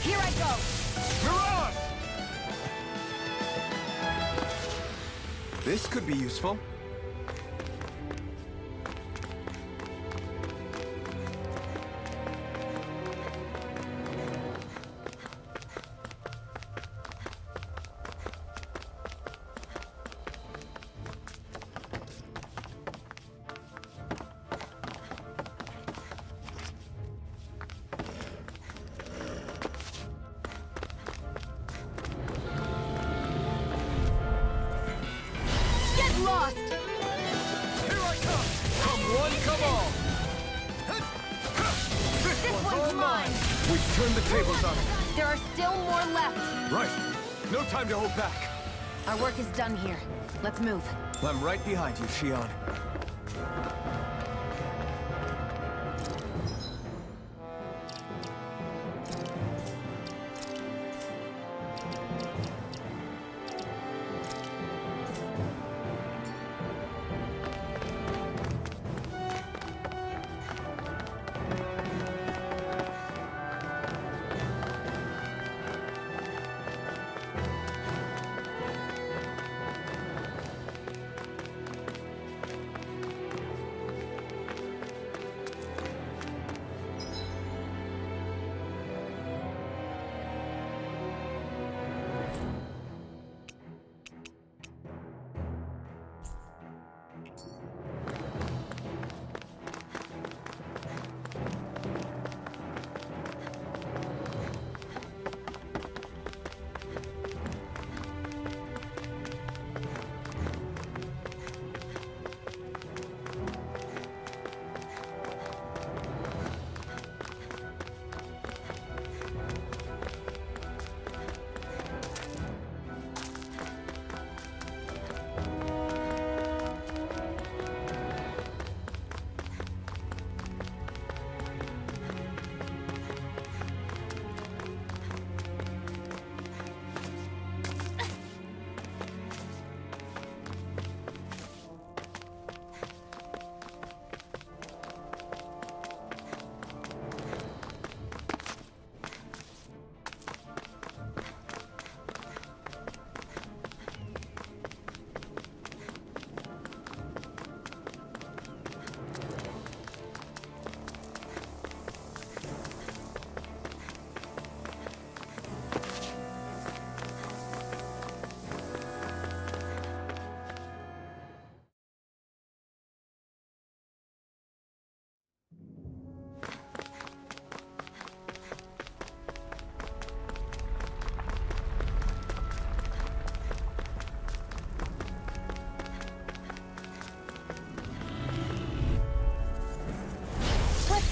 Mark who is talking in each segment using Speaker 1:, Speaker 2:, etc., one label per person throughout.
Speaker 1: Here I go!
Speaker 2: Mirage! This could be useful.
Speaker 1: Lost!
Speaker 2: Here I come! Come one, come all!
Speaker 1: This one's mine!
Speaker 2: We've turned the tables on it.
Speaker 1: There are still more left.
Speaker 2: Right. No time to hold back.
Speaker 1: Our work is done here. Let's move.
Speaker 2: I'm right behind you, Shion.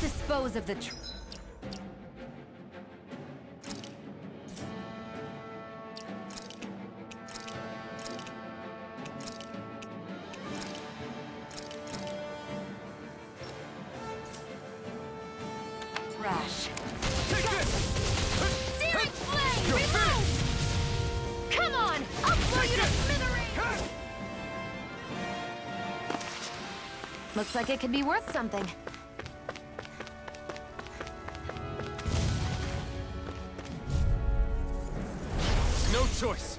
Speaker 1: Dispose of the trash. Searing flame! Reload! Come on! I'll blow you to smithereens! Looks like it could be worth something.
Speaker 2: No choice.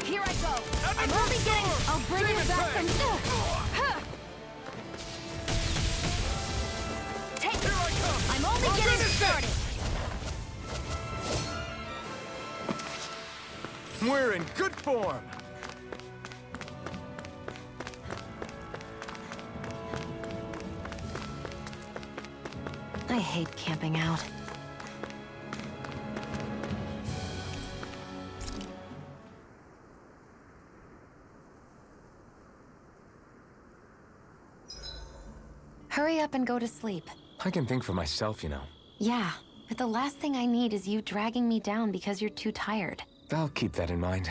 Speaker 1: Here I go. I'm only getting... I'll bring you back from... Take it.
Speaker 2: Here I come.
Speaker 1: I'm only getting started.
Speaker 2: We're in good form.
Speaker 1: I hate camping out. Hurry up and go to sleep.
Speaker 2: I can think for myself, you know.
Speaker 1: Yeah, but the last thing I need is you dragging me down because you're too tired.
Speaker 2: I'll keep that in mind.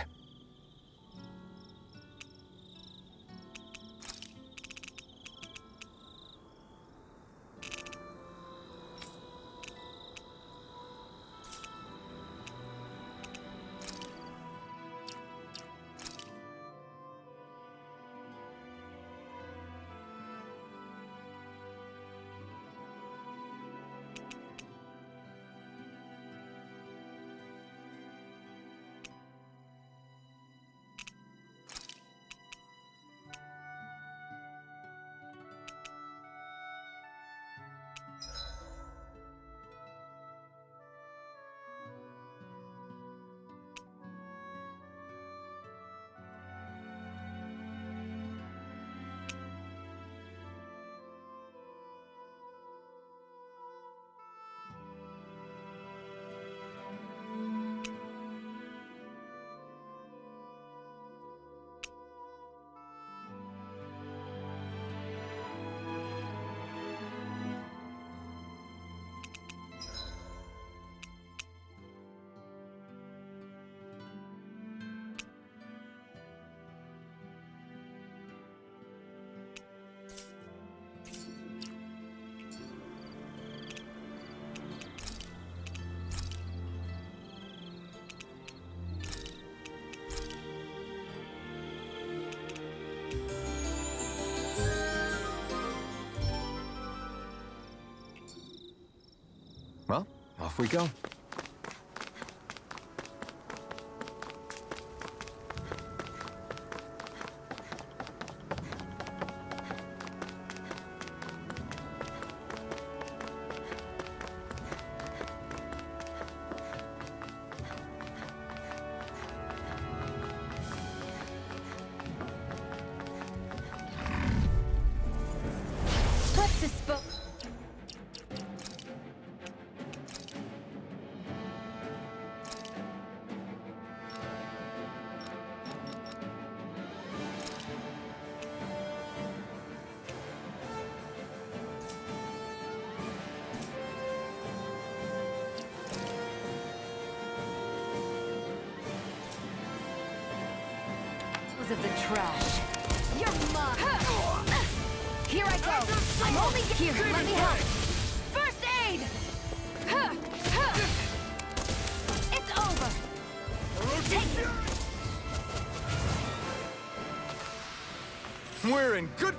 Speaker 2: Off we go.
Speaker 1: Let's dispose. Of the trash. You're mine. Here I go. I'm only here. Let me help. First aid. It's over. Take it.
Speaker 2: We're in good...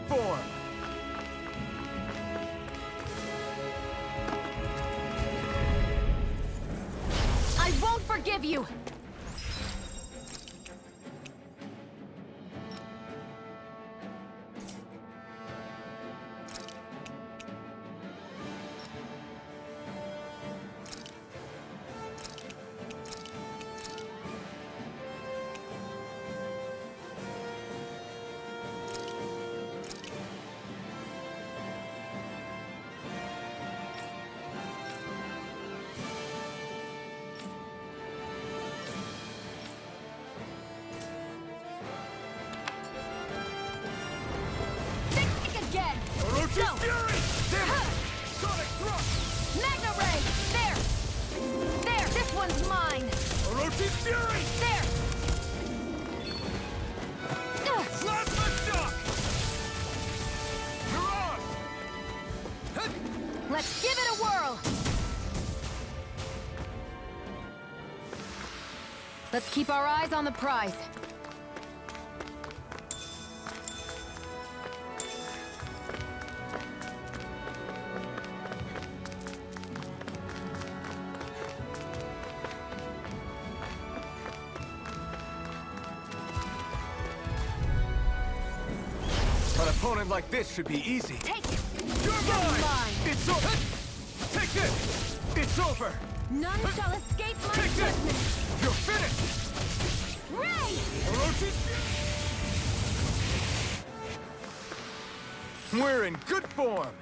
Speaker 2: form.
Speaker 1: I won't forgive you.
Speaker 2: Orochi's Fury! Damn it! Sonic Thrust!
Speaker 1: Magna Ray! There! There! This one's mine!
Speaker 2: Orochi's Fury!
Speaker 1: There!
Speaker 2: Plasma Shock! You're on!
Speaker 1: Let's give it a whirl! Let's keep our eyes on the prize.
Speaker 2: An opponent like this should be easy.
Speaker 1: Take it!
Speaker 2: You're mine!
Speaker 1: mine.
Speaker 2: It's over! Take this! It's over!
Speaker 1: None shall escape my
Speaker 2: Take this!
Speaker 1: judgment!
Speaker 2: You're finished!
Speaker 1: Ray!
Speaker 2: Orochi's Fury! We're in good form!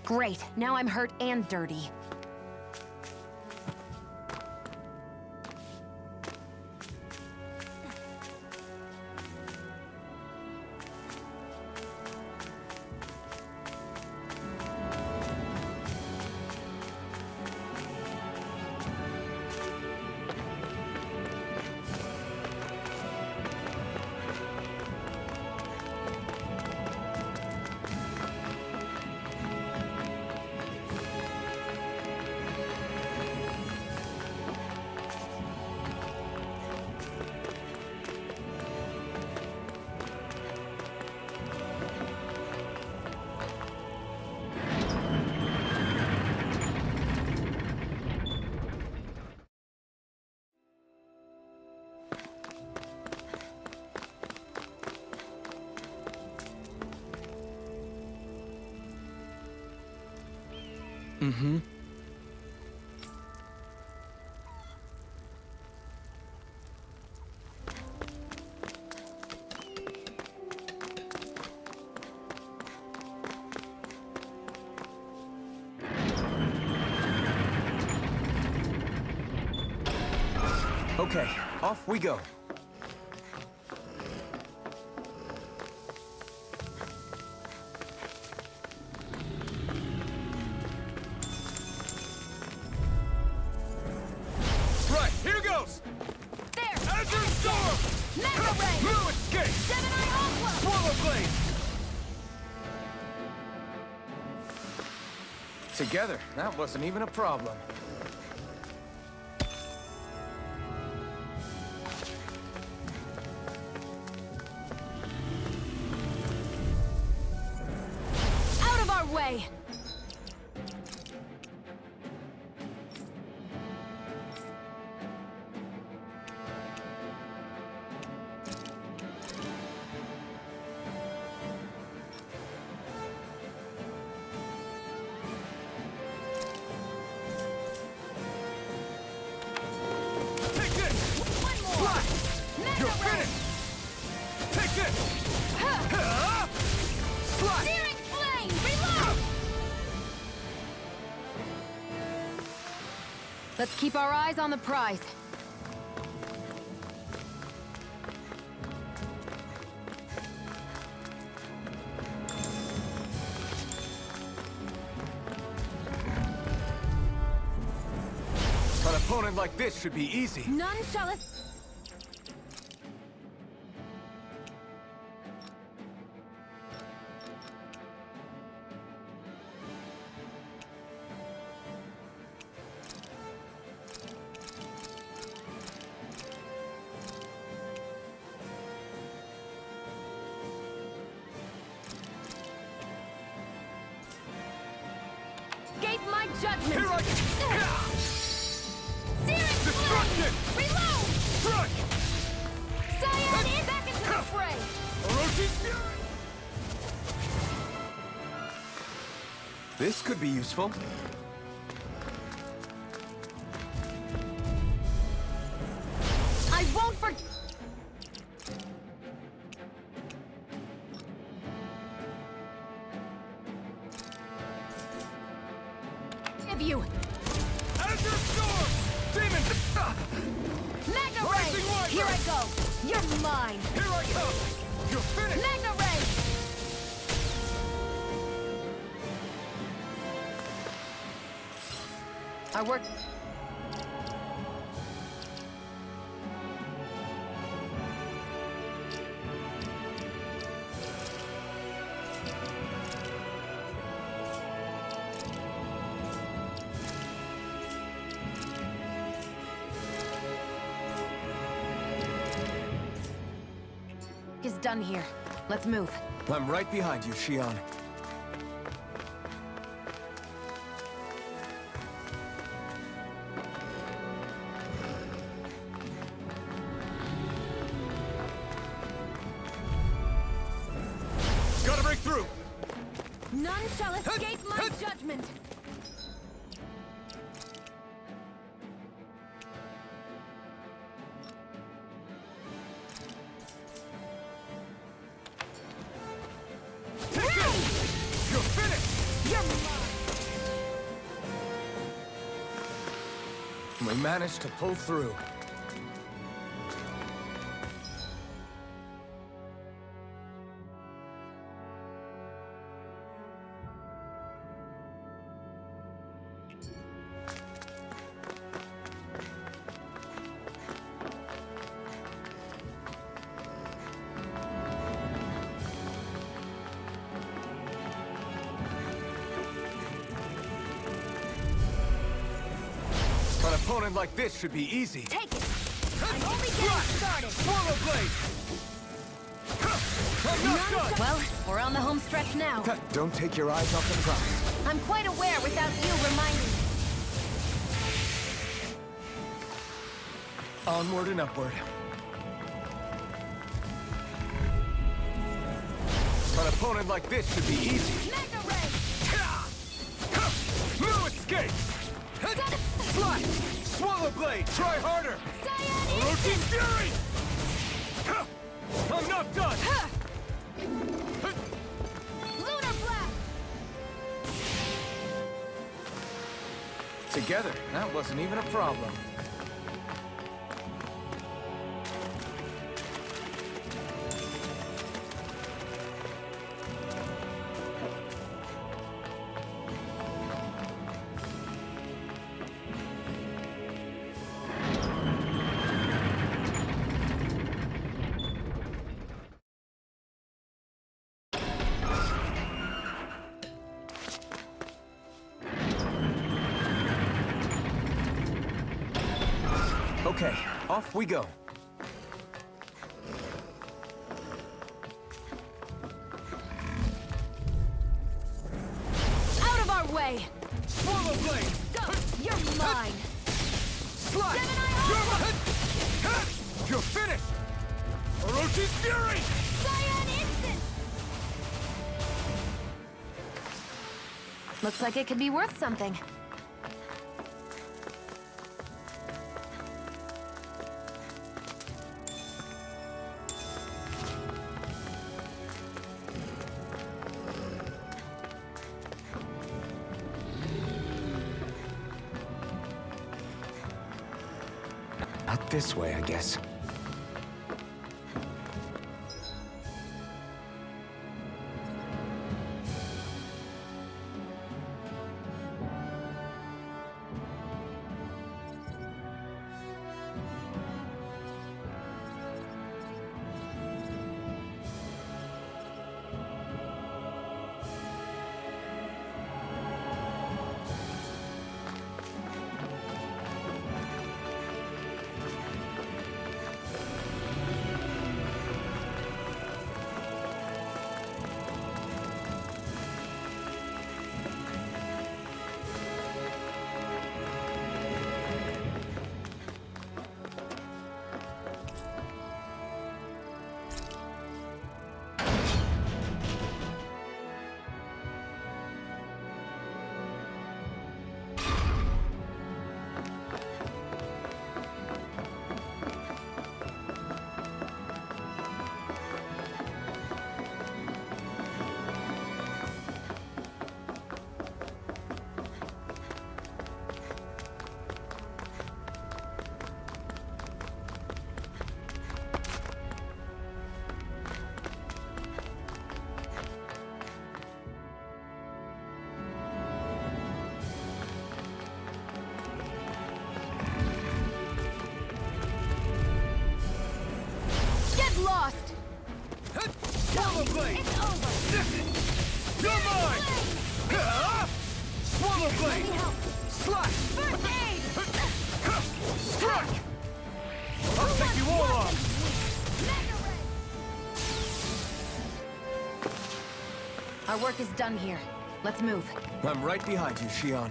Speaker 1: Great, now I'm hurt and dirty.
Speaker 2: Mm-hmm. Okay, off we go. Right, here goes!
Speaker 1: There!
Speaker 2: Azure Storm!
Speaker 1: Mega Ray!
Speaker 2: No escape!
Speaker 1: Gemini Aqua!
Speaker 2: Swallow Blade! Together, that wasn't even a problem.
Speaker 1: Out of our way!
Speaker 2: Take this!
Speaker 1: One more!
Speaker 2: Fly!
Speaker 1: Mega
Speaker 2: You're
Speaker 1: Ray!
Speaker 2: finished! Take this!
Speaker 1: Huh.
Speaker 2: Fly!
Speaker 1: Searing Flame! Reload! Let's keep our eyes on the prize.
Speaker 2: An opponent like this should be easy.
Speaker 1: None shall escape my judgment!
Speaker 2: Here I
Speaker 1: Searing
Speaker 2: Destruction!
Speaker 1: Flame! Reload!
Speaker 2: Strike!
Speaker 1: Cyan, back into the fray!
Speaker 2: Orochi's Fury! This could be useful.
Speaker 1: I won't forget you!
Speaker 2: Azure Storm! Demon!
Speaker 1: Mega Ray!
Speaker 2: Rising Wyvern!
Speaker 1: Here I go! You're mine!
Speaker 2: Here I come! You're finished!
Speaker 1: Mega Ray! Our work... is done here. Let's move.
Speaker 2: I'm right behind you, Xion. Gotta break through!
Speaker 1: None shall escape my judgment!
Speaker 2: Take this! You're finished!
Speaker 1: You're mine!
Speaker 2: We managed to pull through. An opponent like this should be easy.
Speaker 1: Take it! I'm only getting started!
Speaker 2: Swallow blade! I'm not done!
Speaker 1: Well, we're on the home stretch now.
Speaker 2: Don't take your eyes off the prize.
Speaker 1: I'm quite aware without you reminding me.
Speaker 2: Onward and upward. An opponent like this should be easy.
Speaker 1: Mega Ray!
Speaker 2: No escape! Fly! Swallow blade! Try harder!
Speaker 1: Cyan
Speaker 2: Orochi's Fury! I'm not done!
Speaker 1: Lunar Blast!
Speaker 2: Together, that wasn't even a problem. Okay, off we go.
Speaker 1: Out of our way!
Speaker 2: Swallow blade!
Speaker 1: Go! You're mine!
Speaker 2: Slide! You're finished! Orochi's Fury!
Speaker 1: Cyan Instant! Looks like it could be worth something.
Speaker 2: Out this way, I guess.
Speaker 1: Lost!
Speaker 2: Swallow blade!
Speaker 1: It's over!
Speaker 2: You're mine! Swallow
Speaker 1: Let
Speaker 2: blade!
Speaker 1: me help!
Speaker 2: Slash!
Speaker 1: First aid!
Speaker 2: Strike! I'll take you all on!
Speaker 1: Mega Ray! Our work is done here. Let's move.
Speaker 2: I'm right behind you, Shion.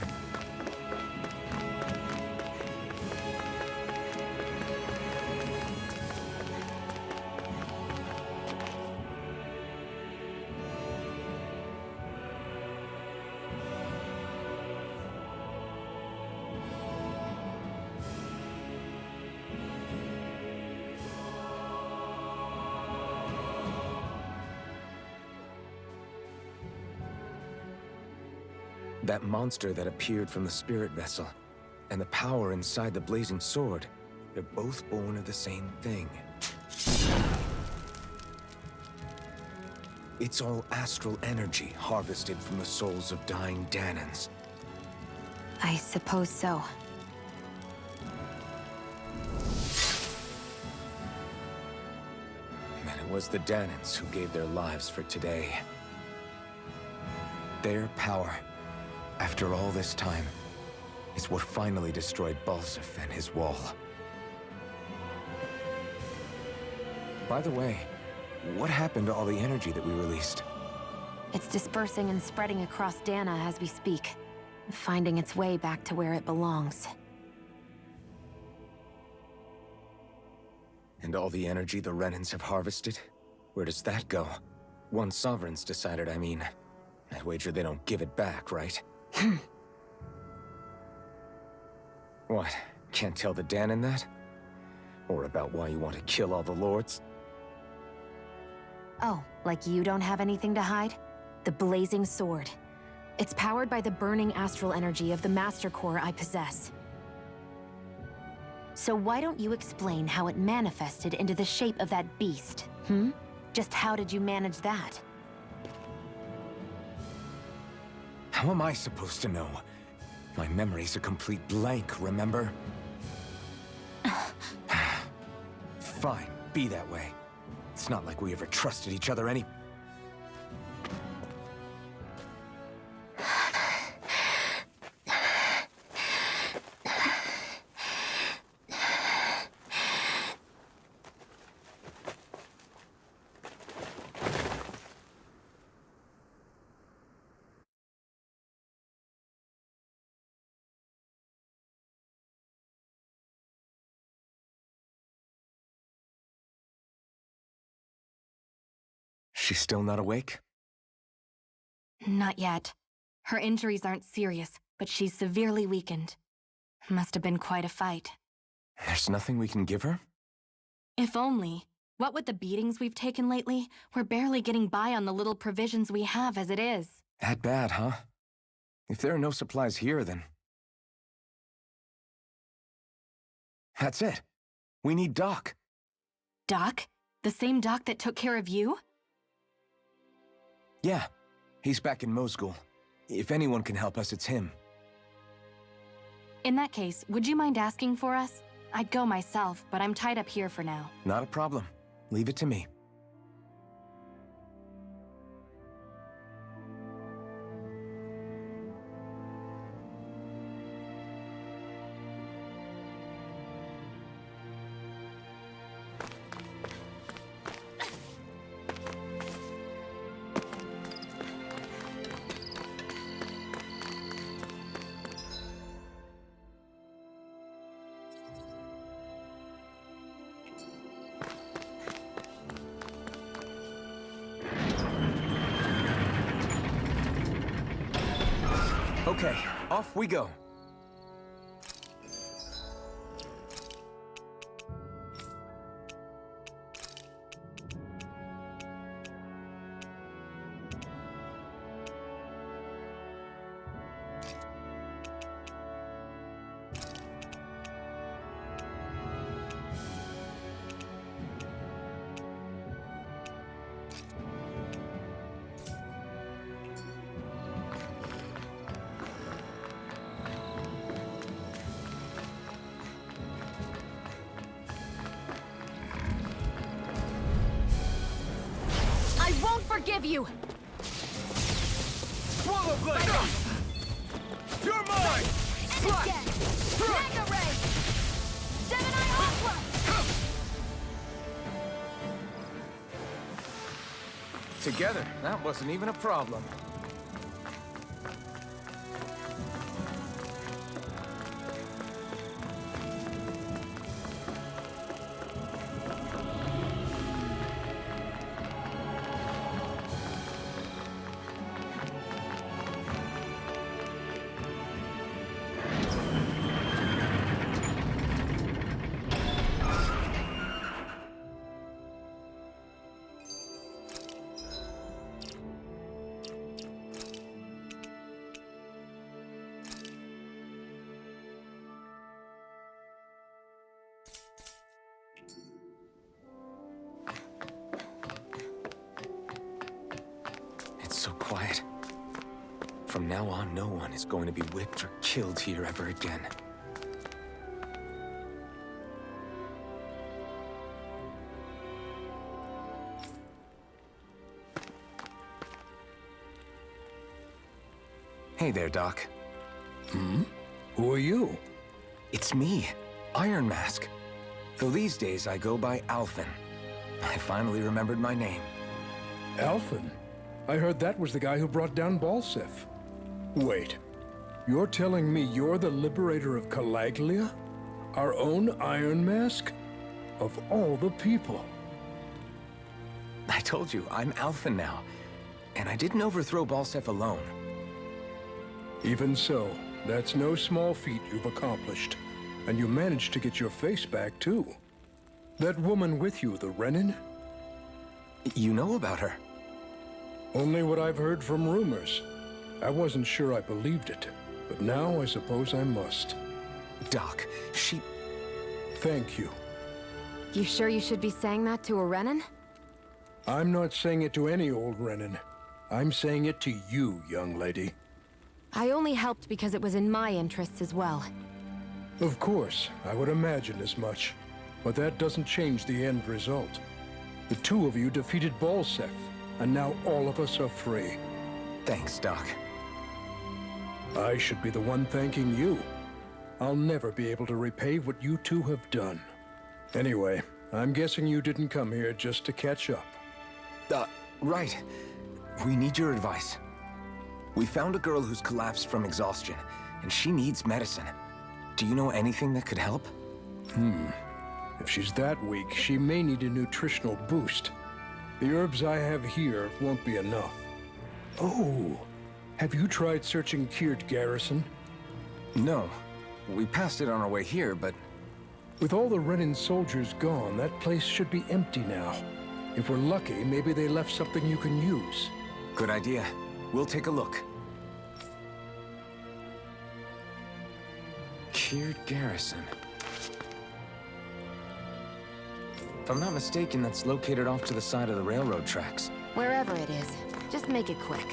Speaker 2: That monster that appeared from the spirit vessel.
Speaker 3: and the power inside the blazing sword, they're both born of the same thing. It's all astral energy harvested from the souls of dying Danans.
Speaker 1: I suppose so.
Speaker 3: And it was the Danans who gave their lives for today. Their power, after all this time, is what finally destroyed Balsif and his wall. By the way, what happened to all the energy that we released?
Speaker 1: It's dispersing and spreading across Dana as we speak, finding its way back to where it belongs.
Speaker 3: And all the energy the Renans have harvested? Where does that go? Once Sovereign's decided, I mean. I'd wager they don't give it back, right? What? Can't tell the Danan that? Or about why you want to kill all the lords?
Speaker 1: Oh, like you don't have anything to hide? The blazing sword. It's powered by the burning astral energy of the Master Core I possess. So why don't you explain how it manifested into the shape of that beast, Just how did you manage that?
Speaker 3: How am I supposed to know? My memory's a complete blank, remember? Fine, be that way. It's not like we ever trusted each other any... She's still not awake?
Speaker 1: Not yet. Her injuries aren't serious, but she's severely weakened. Must have been quite a fight.
Speaker 3: There's nothing we can give her?
Speaker 1: If only. What with the beatings we've taken lately, we're barely getting by on the little provisions we have as it is.
Speaker 3: That bad, huh? If there are no supplies here, then... That's it. We need Doc.
Speaker 1: Doc? The same Doc that took care of you?
Speaker 3: Yeah, he's back in Mosgul. If anyone can help us, it's him.
Speaker 1: In that case, would you mind asking for us? I'd go myself, but I'm tied up here for now.
Speaker 3: Not a problem. Leave it to me. Okay, off we go.
Speaker 1: Forgive you!
Speaker 2: Swallow blade! You're mine!
Speaker 1: And again! Mega Ray! Gemini Aqua!
Speaker 3: Together, that wasn't even a problem. so quiet. From now on, no one is going to be whipped or killed here ever again. Hey there, Doc.
Speaker 4: Who are you?
Speaker 3: It's me, Iron Mask. Though these days I go by Alphen. I finally remembered my name.
Speaker 4: Alphen? I heard that was the guy who brought down Balsef. Wait, you're telling me you're the liberator of Calaglia? Our own Iron Mask? Of all the people.
Speaker 3: I told you, I'm Alphen now. And I didn't overthrow Balsef alone.
Speaker 4: Even so, that's no small feat you've accomplished. And you managed to get your face back, too. That woman with you, the Renin?
Speaker 3: You know about her?
Speaker 4: Only what I've heard from rumors. I wasn't sure I believed it, but now I suppose I must.
Speaker 3: Doc, she...
Speaker 4: Thank you.
Speaker 1: You sure you should be saying that to a Renin?
Speaker 4: I'm not saying it to any old Renin. I'm saying it to you, young lady.
Speaker 1: I only helped because it was in my interests as well.
Speaker 4: Of course, I would imagine as much. But that doesn't change the end result. The two of you defeated Balsef, and now all of us are free.
Speaker 3: Thanks, Doc.
Speaker 4: I should be the one thanking you. I'll never be able to repay what you two have done. Anyway, I'm guessing you didn't come here just to catch up.
Speaker 3: Right. We need your advice. We found a girl who's collapsed from exhaustion, and she needs medicine. Do you know anything that could help?
Speaker 4: If she's that weak, she may need a nutritional boost. The herbs I have here won't be enough. Oh, have you tried searching Kirt Garrison?
Speaker 3: No. We passed it on our way here, but...
Speaker 4: With all the Renin soldiers gone, that place should be empty now. If we're lucky, maybe they left something you can use.
Speaker 3: Good idea. We'll take a look. Kirt Garrison. If I'm not mistaken, that's located off to the side of the railroad tracks.
Speaker 1: Wherever it is, just make it quick.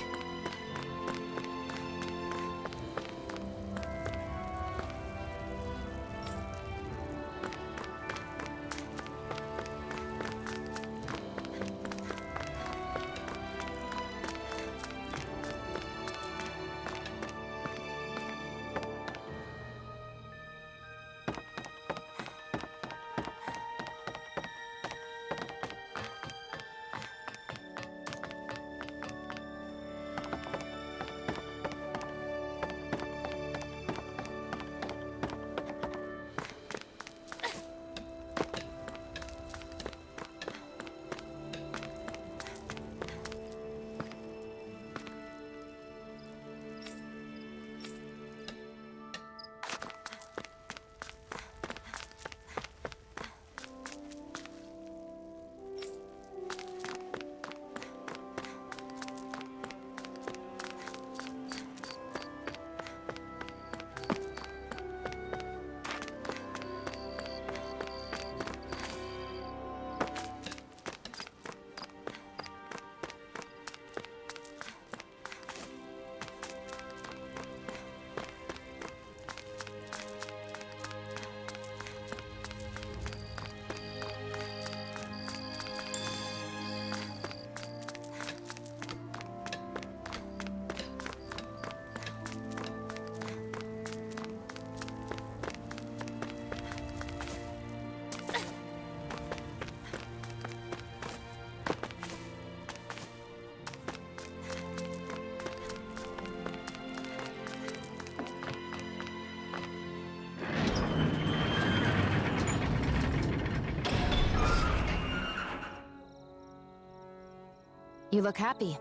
Speaker 1: You look happy.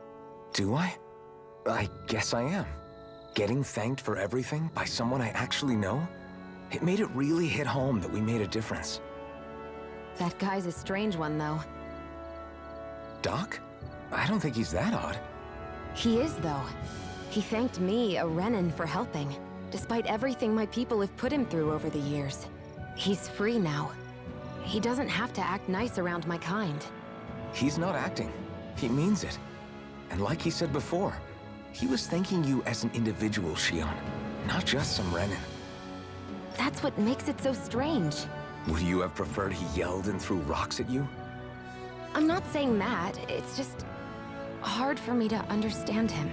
Speaker 3: Do I? I guess I am. Getting thanked for everything by someone I actually know? It made it really hit home that we made a difference.
Speaker 1: That guy's a strange one, though.
Speaker 3: Doc? I don't think he's that odd.
Speaker 1: He is, though. He thanked me, a Renin, for helping, despite everything my people have put him through over the years. He's free now. He doesn't have to act nice around my kind.
Speaker 3: He's not acting. He means it. And like he said before, he was thanking you as an individual, Shion, not just some Renin.
Speaker 1: That's what makes it so strange.
Speaker 3: Would you have preferred he yelled and threw rocks at you?
Speaker 1: I'm not saying that, it's just hard for me to understand him.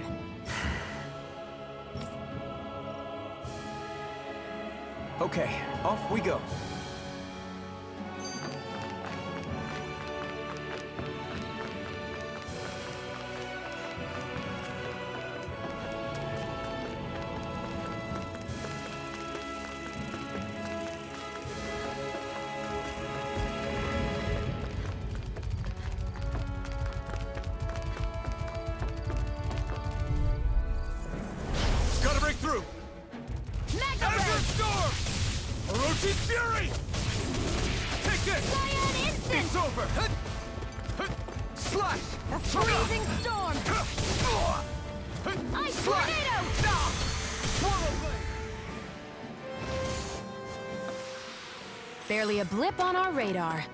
Speaker 3: Okay, off we go.
Speaker 2: Gotta break through! Azure Storm! Orochi Fury! Take this!
Speaker 5: Cyan Instant!
Speaker 2: It's over! Slash!
Speaker 5: Freezing Storm! Ice Tornado!
Speaker 2: Swallow Blade!
Speaker 1: Barely a blip on our radar.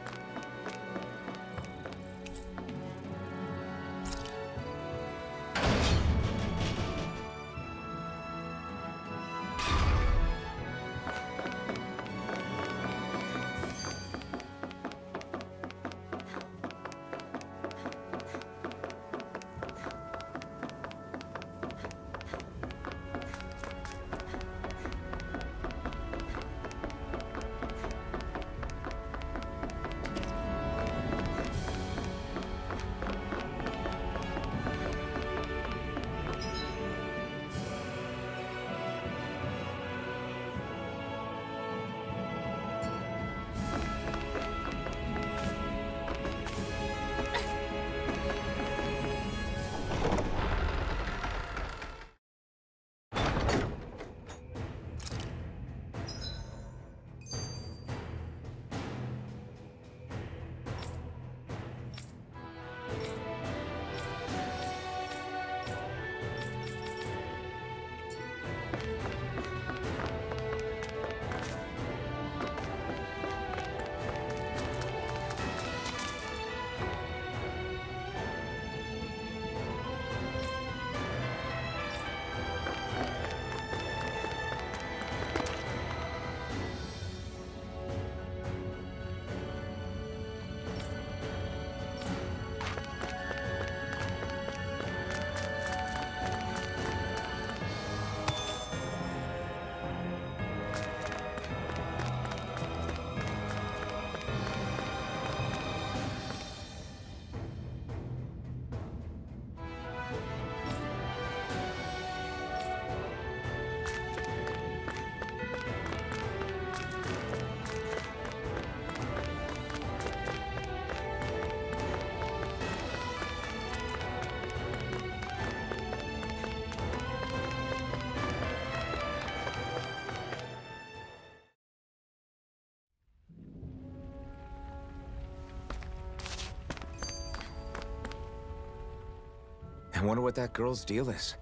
Speaker 3: I wonder what that girl's deal is.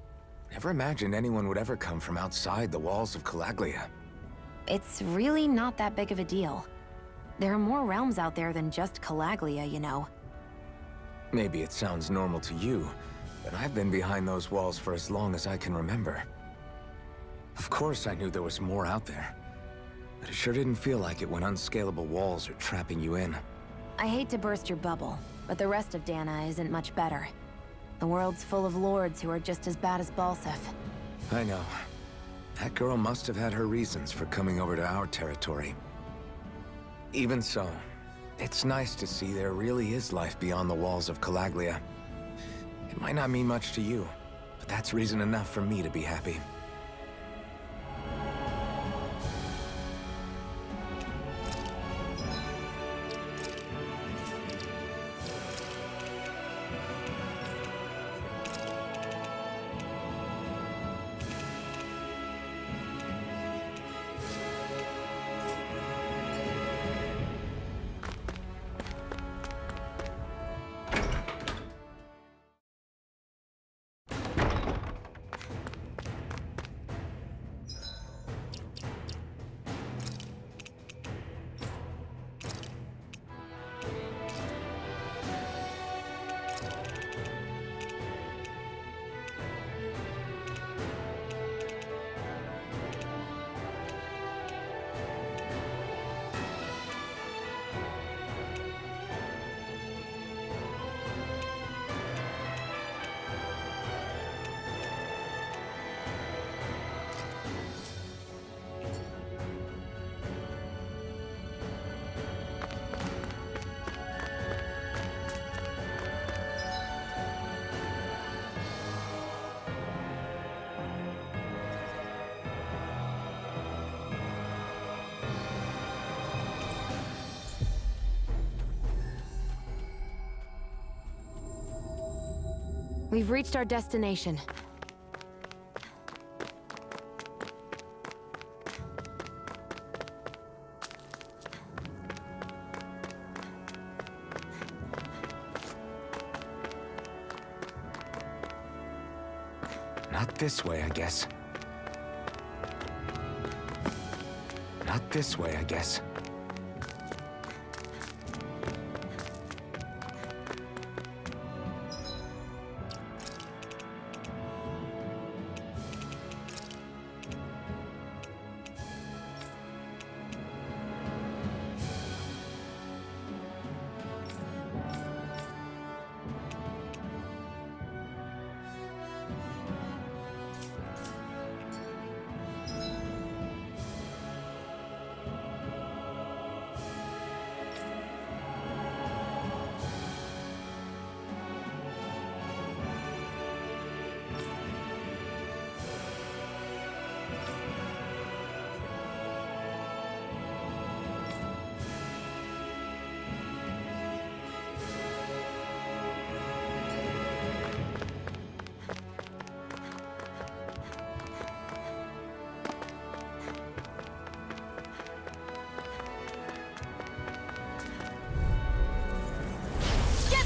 Speaker 3: Never imagined anyone would ever come from outside the walls of Calaglia.
Speaker 1: It's really not that big of a deal. There are more realms out there than just Calaglia, you know.
Speaker 3: Maybe it sounds normal to you, but I've been behind those walls for as long as I can remember. Of course I knew there was more out there, but it sure didn't feel like it when unscalable walls are trapping you in.
Speaker 1: I hate to burst your bubble, but the rest of Dana isn't much better. The world's full of lords who are just as bad as Balsef.
Speaker 3: I know. That girl must have had her reasons for coming over to our territory. Even so, it's nice to see there really is life beyond the walls of Calaglia. It might not mean much to you, but that's reason enough for me to be happy.
Speaker 1: We've reached our destination.
Speaker 3: Not this way, I guess. Not this way, I guess.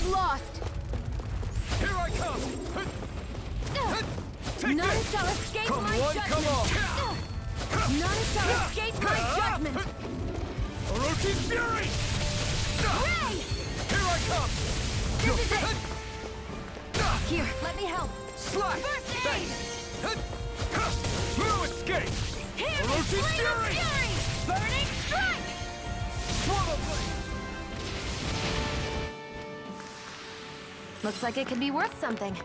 Speaker 5: Lost!
Speaker 2: Here I come! Take
Speaker 5: None
Speaker 2: this!
Speaker 5: shall escape
Speaker 2: Come
Speaker 5: my
Speaker 2: one,
Speaker 5: judgment!
Speaker 2: come on!
Speaker 5: None shall escape my judgment!
Speaker 2: Orochi Fury!
Speaker 5: Ray!
Speaker 2: Here I come!
Speaker 5: This is it! Here, let me help!
Speaker 2: Slash!
Speaker 5: First
Speaker 2: Bang!
Speaker 5: aid!
Speaker 2: No escape!
Speaker 5: Here is
Speaker 2: Orochi
Speaker 5: Flame of
Speaker 2: Fury!
Speaker 5: Fury! Burning Strike!
Speaker 2: Swallow Blade!
Speaker 1: Looks like it could be worth something.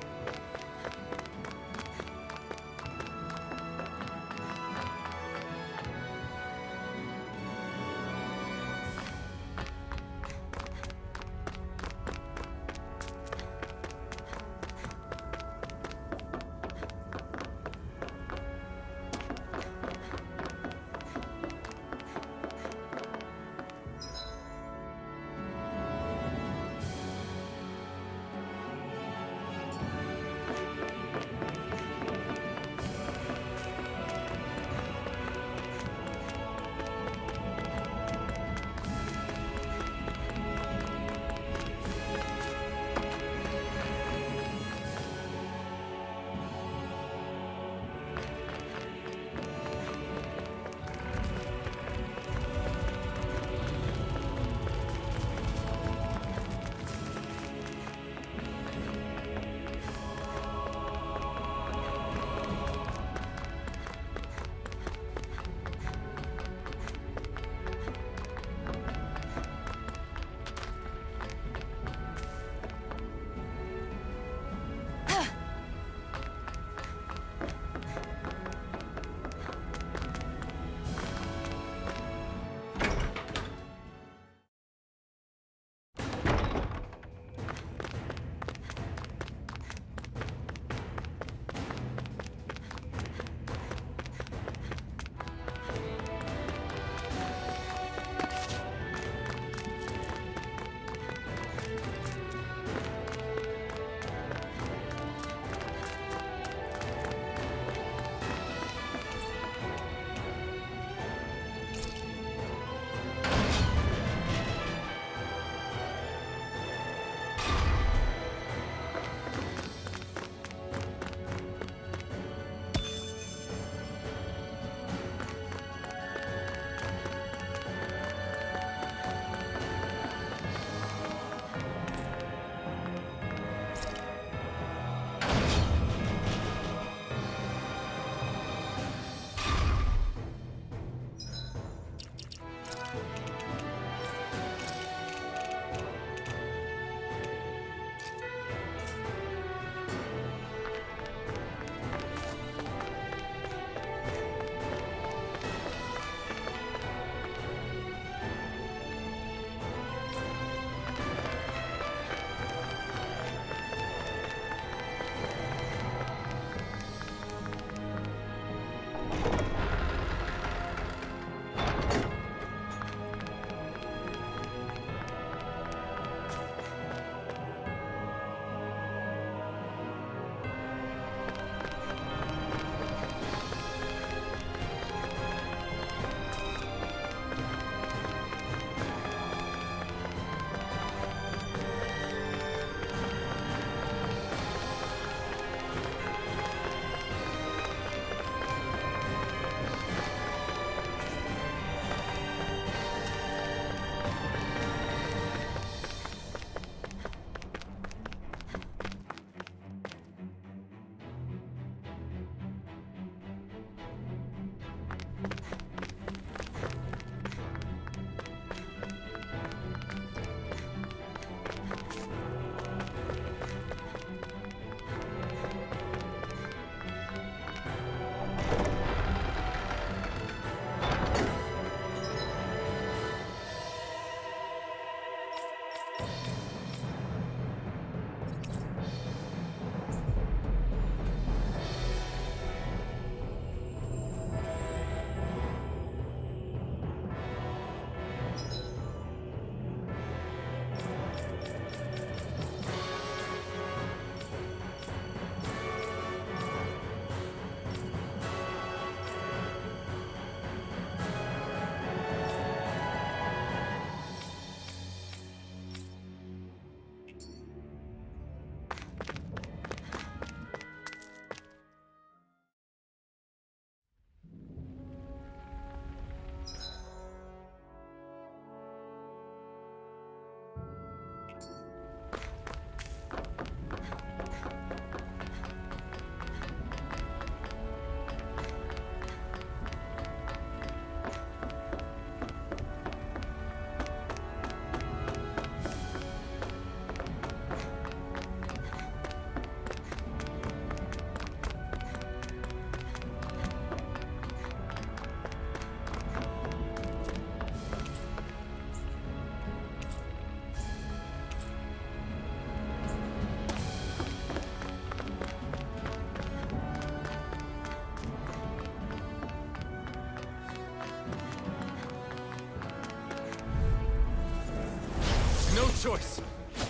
Speaker 2: choice!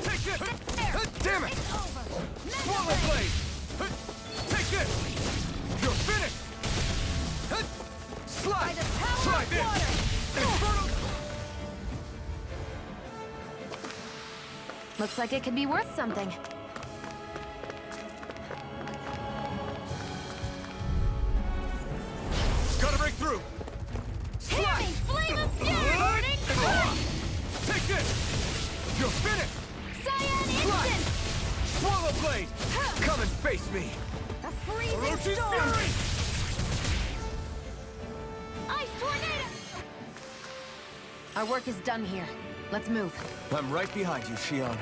Speaker 2: Take it!
Speaker 5: There!
Speaker 2: Damn it!
Speaker 5: It's over!
Speaker 2: Swallow blade! Take this! You're finished! Slide!
Speaker 5: By the power
Speaker 2: Slide
Speaker 5: of
Speaker 2: this!
Speaker 5: water!
Speaker 2: Infernal!
Speaker 1: Looks like it could be worth something.
Speaker 2: Gotta break through!
Speaker 5: Hear me! Flame of fury! Burning!
Speaker 2: Take this! You're finished!
Speaker 5: Cyan
Speaker 2: Slide!
Speaker 5: instant!
Speaker 2: Swallow blade! Come and face me!
Speaker 5: A freezing
Speaker 2: Orochi's
Speaker 5: storm!
Speaker 2: fury!
Speaker 5: Ice tornado!
Speaker 1: Our work is done here. Let's move.
Speaker 2: I'm right behind you, Shion.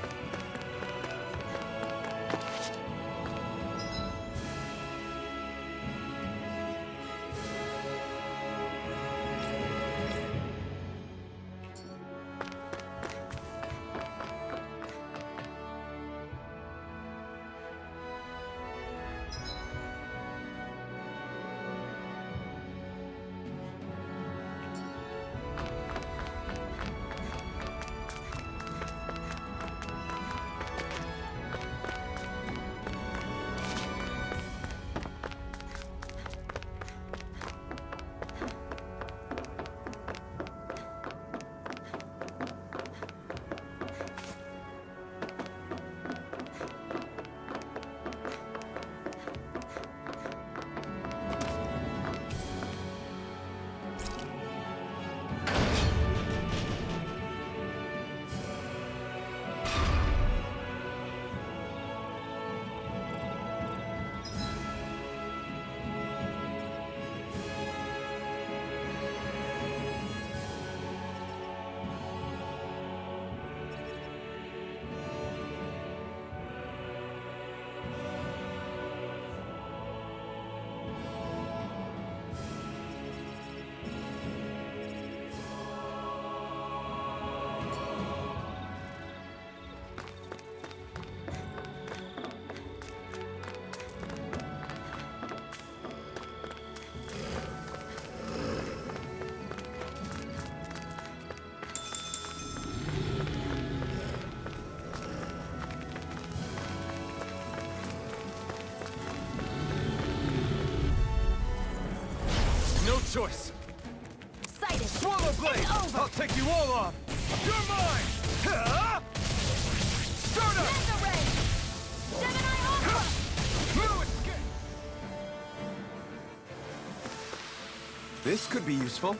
Speaker 2: No choice!
Speaker 5: Sighted!
Speaker 2: Swallow blade!
Speaker 5: It's over!
Speaker 2: I'll take you all on! You're mine! Start up!
Speaker 5: Mega ray! Gemini Ultra!
Speaker 2: No escape! This could be useful.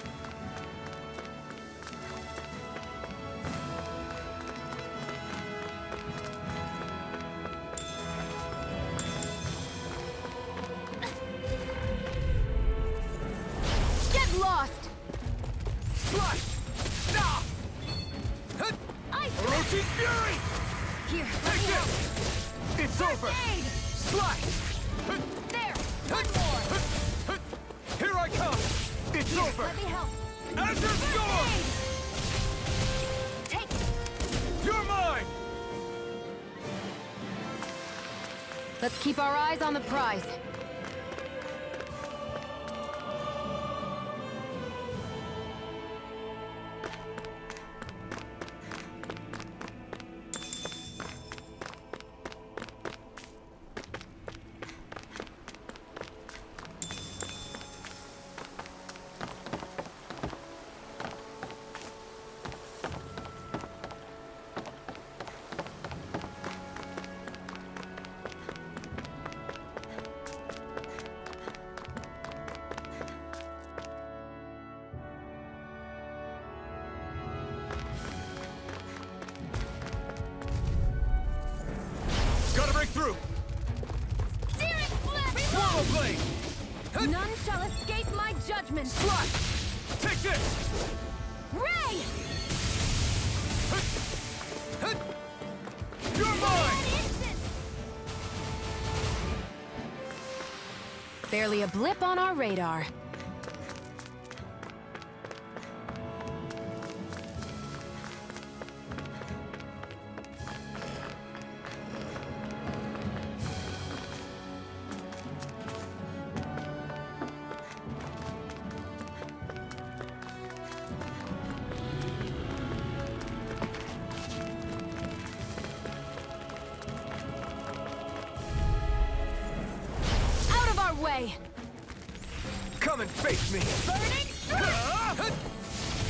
Speaker 5: Get lost!
Speaker 2: Slash! Stop!
Speaker 5: Ice!
Speaker 2: Orochi's fury!
Speaker 5: Here, let
Speaker 2: Take
Speaker 5: me help!
Speaker 2: this! It's over!
Speaker 5: Aid!
Speaker 2: Slice!
Speaker 5: There! One more!
Speaker 2: Here I come! It's over!
Speaker 5: Let me help!
Speaker 2: Azure Storm!
Speaker 5: Aid! Take it!
Speaker 2: You're mine!
Speaker 1: Let's keep our eyes on the prize.
Speaker 2: Gotta break through!
Speaker 5: Searing flip!
Speaker 2: Swallow blade!
Speaker 5: None shall escape my judgment!
Speaker 2: Slash! Take this!
Speaker 5: Ray!
Speaker 2: You're mine!
Speaker 5: Instant!
Speaker 1: Barely a blip on our radar. way!
Speaker 2: Come and face me!
Speaker 5: Burning strike!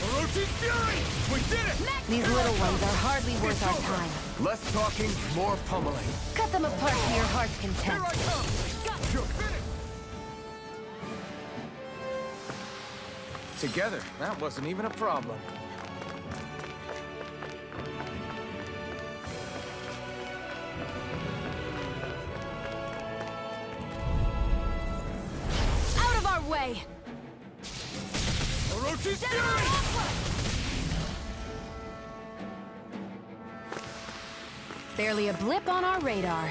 Speaker 2: Orochi's fury! We did it!
Speaker 1: These little ones are hardly worth our time.
Speaker 2: Less talking, more pummeling.
Speaker 1: Cut them apart to your heart's
Speaker 2: Here
Speaker 1: content.
Speaker 2: I come! You're finished! Together, that wasn't even a problem.
Speaker 1: Out of our way!
Speaker 2: Orochi's fury!
Speaker 1: Barely a blip on our radar.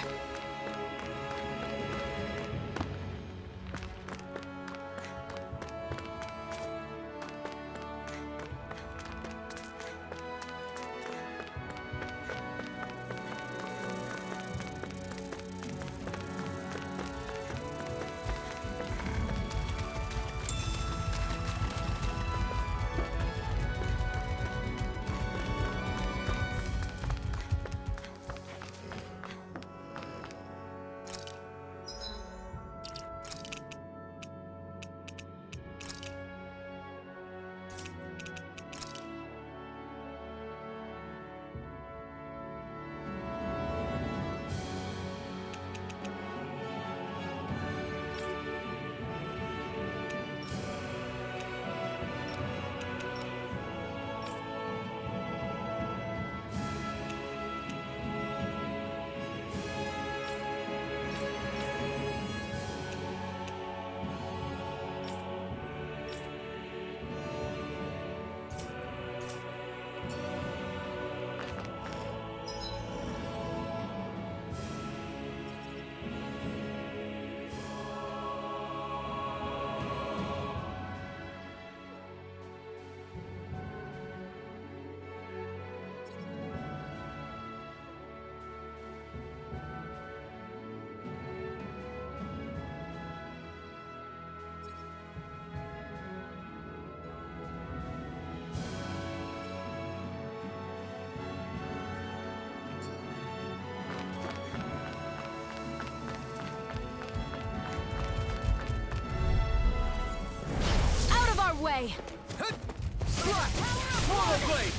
Speaker 1: Way.
Speaker 2: Strike! Swallow blade!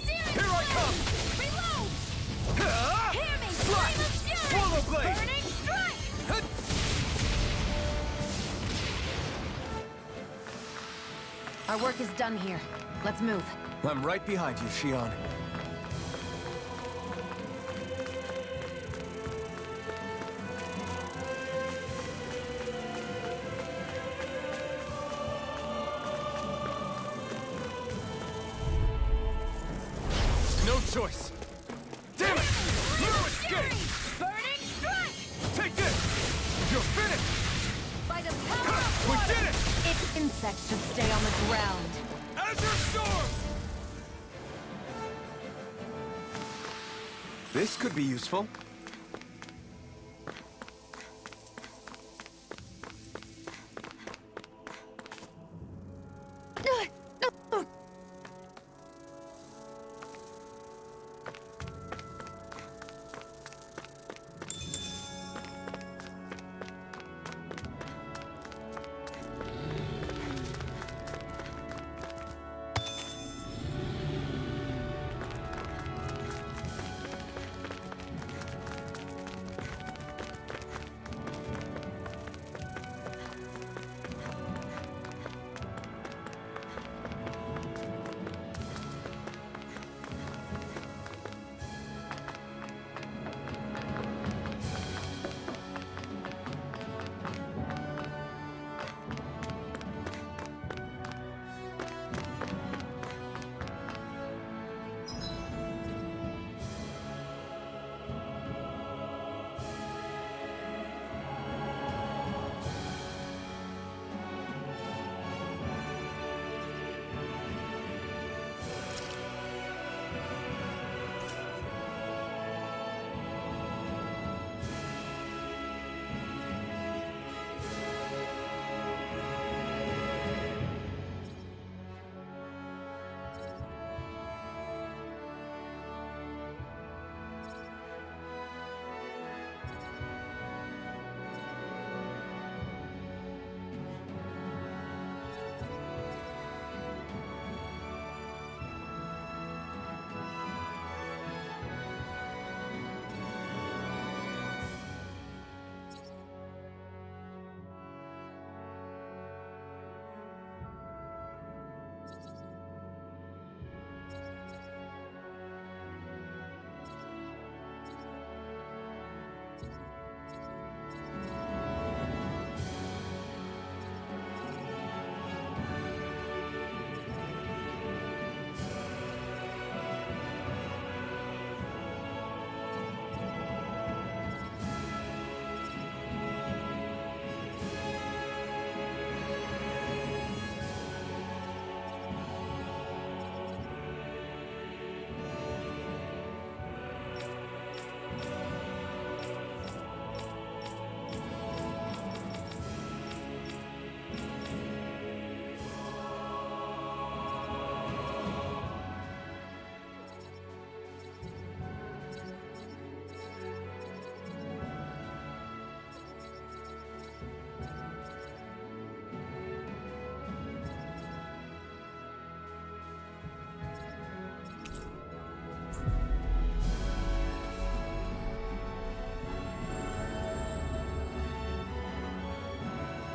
Speaker 2: Here I come!
Speaker 5: Reload! Hear me!
Speaker 2: Strike!
Speaker 5: Flame of fury!
Speaker 2: Swallow blade!
Speaker 5: Burning strike!
Speaker 1: Our work is done here. Let's move.
Speaker 2: I'm right behind you, Shion. No choice. Damn it! No escape!
Speaker 5: Burning strike!
Speaker 2: Take this! You're finished!
Speaker 5: By the power of
Speaker 2: We
Speaker 5: water!
Speaker 2: did it!
Speaker 1: Its insects should stay on the ground.
Speaker 2: Azure Storm! This could be useful.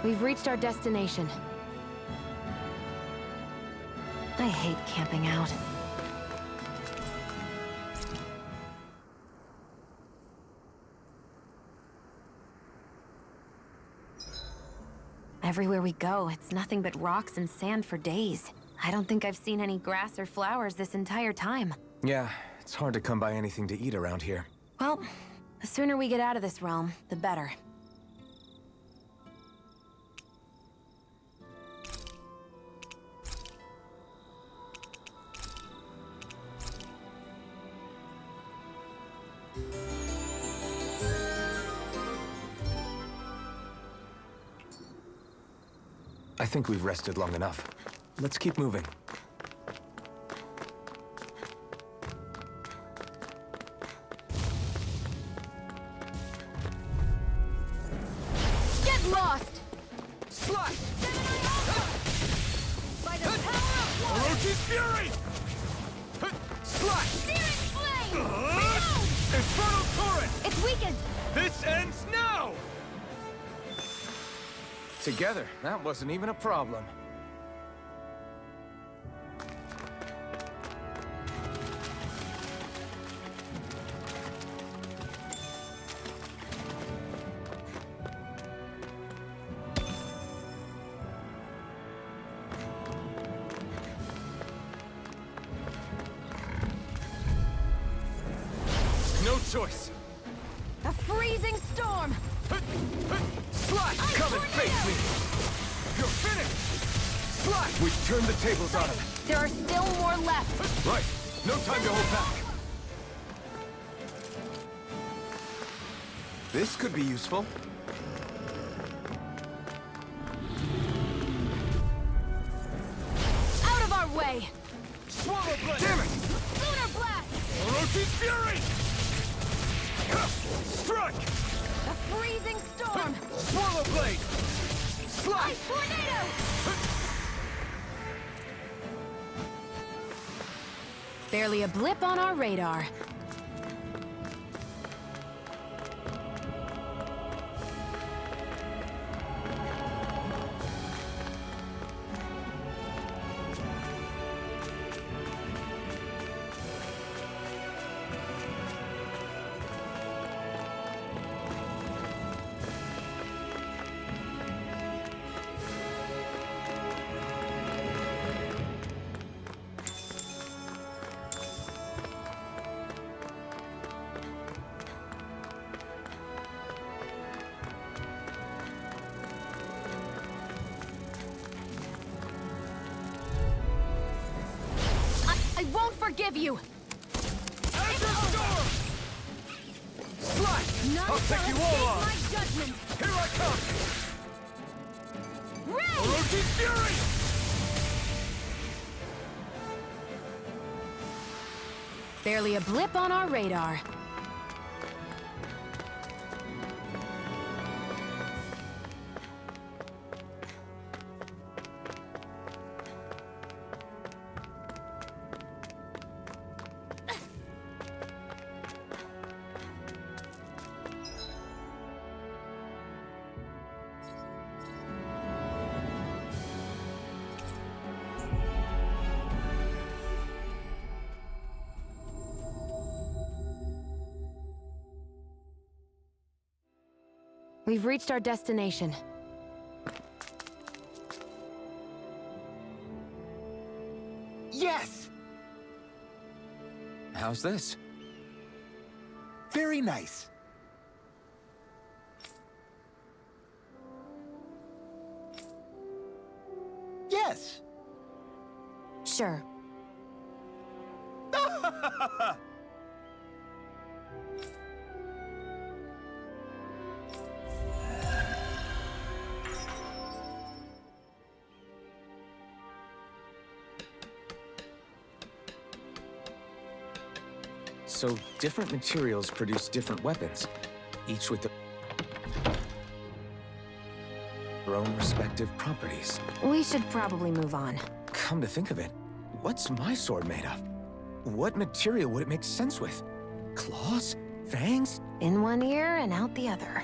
Speaker 1: We've reached our destination. I hate camping out. Everywhere we go, it's nothing but rocks and sand for days. I don't think I've seen any grass or flowers this entire time.
Speaker 3: Yeah, it's hard to come by anything to eat around here.
Speaker 1: Well, the sooner we get out of this realm, the better.
Speaker 3: I think we've rested long enough. Let's keep moving.
Speaker 1: Get lost!
Speaker 2: Slash!
Speaker 5: By the power of water!
Speaker 2: Orochi's fury! Slash!
Speaker 5: Searing flame!
Speaker 2: Infernal torrent!
Speaker 1: It's weakened!
Speaker 2: This ends now!
Speaker 3: Together, that wasn't even a problem.
Speaker 2: No choice!
Speaker 1: A freezing storm!
Speaker 2: Slash! Come and face me! You're finished! Slash!
Speaker 3: We've turned the tables on him.
Speaker 1: There are still more left!
Speaker 3: Right, no time to hold back. This could be useful.
Speaker 1: Out of our way!
Speaker 2: Swallow blade!
Speaker 3: Damn it!
Speaker 1: Lunar blast!
Speaker 2: Orochi's fury! Strike!
Speaker 1: A freezing storm!
Speaker 2: Swallow blade! Slash!
Speaker 1: Ice tornado! Barely a blip on our radar. I won't forgive you!
Speaker 2: Azure Storm! Slash!
Speaker 1: None
Speaker 2: I'll
Speaker 1: shall
Speaker 2: take you all
Speaker 1: escape
Speaker 2: on!
Speaker 1: my judgment!
Speaker 2: Here I come!
Speaker 1: Ray!
Speaker 2: Orochi's fury!
Speaker 1: Barely a blip on our radar. We've reached our destination.
Speaker 6: Yes!
Speaker 3: How's this?
Speaker 6: Very nice. Yes!
Speaker 1: Sure.
Speaker 3: So, different materials produce different weapons, each with their own respective properties.
Speaker 1: We should probably move on.
Speaker 3: Come to think of it, what's my sword made of? What material would it make sense with? Claws? Fangs?
Speaker 1: In one ear and out the other.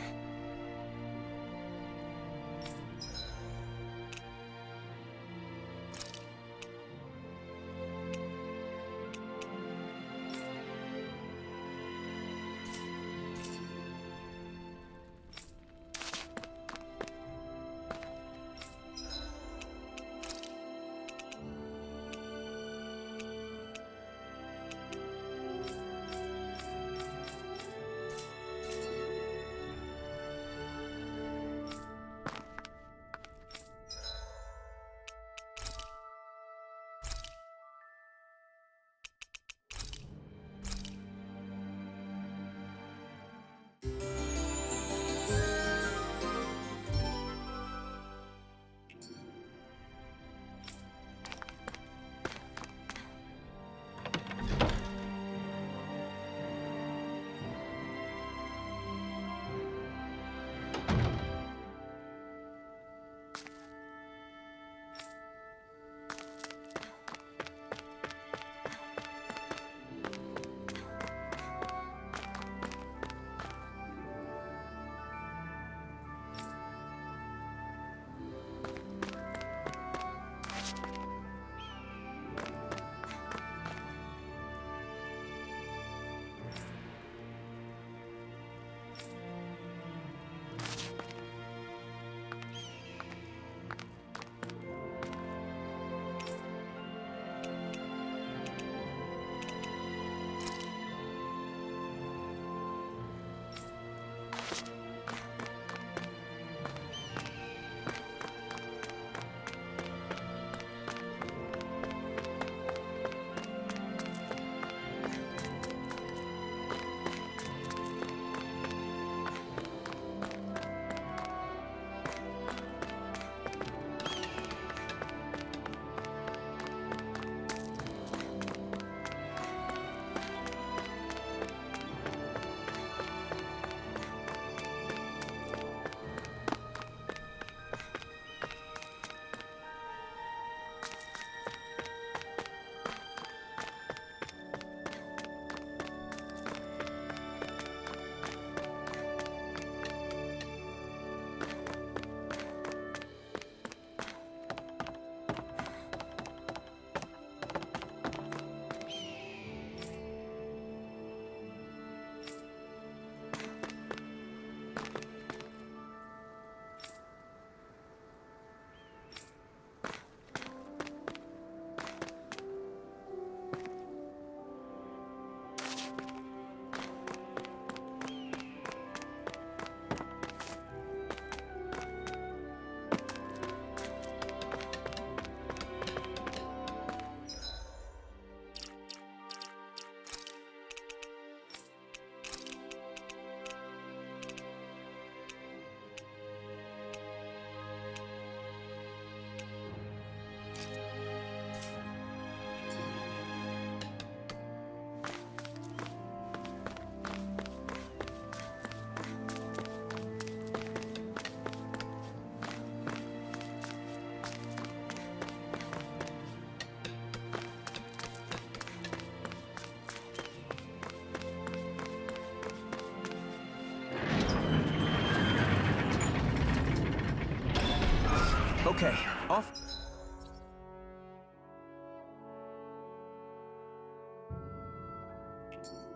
Speaker 3: Okay, off.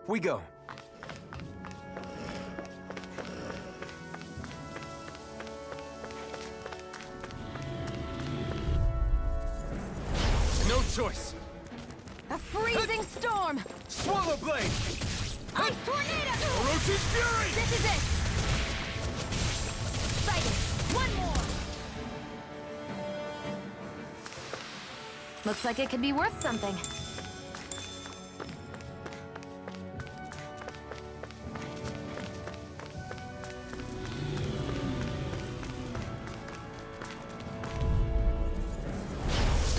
Speaker 3: We go.
Speaker 2: No choice.
Speaker 1: A freezing storm!
Speaker 2: Swallow blade.
Speaker 1: Ice tornado!
Speaker 2: Orochi's fury.
Speaker 1: This is it! Fight it! One more! Looks like it could be worth something.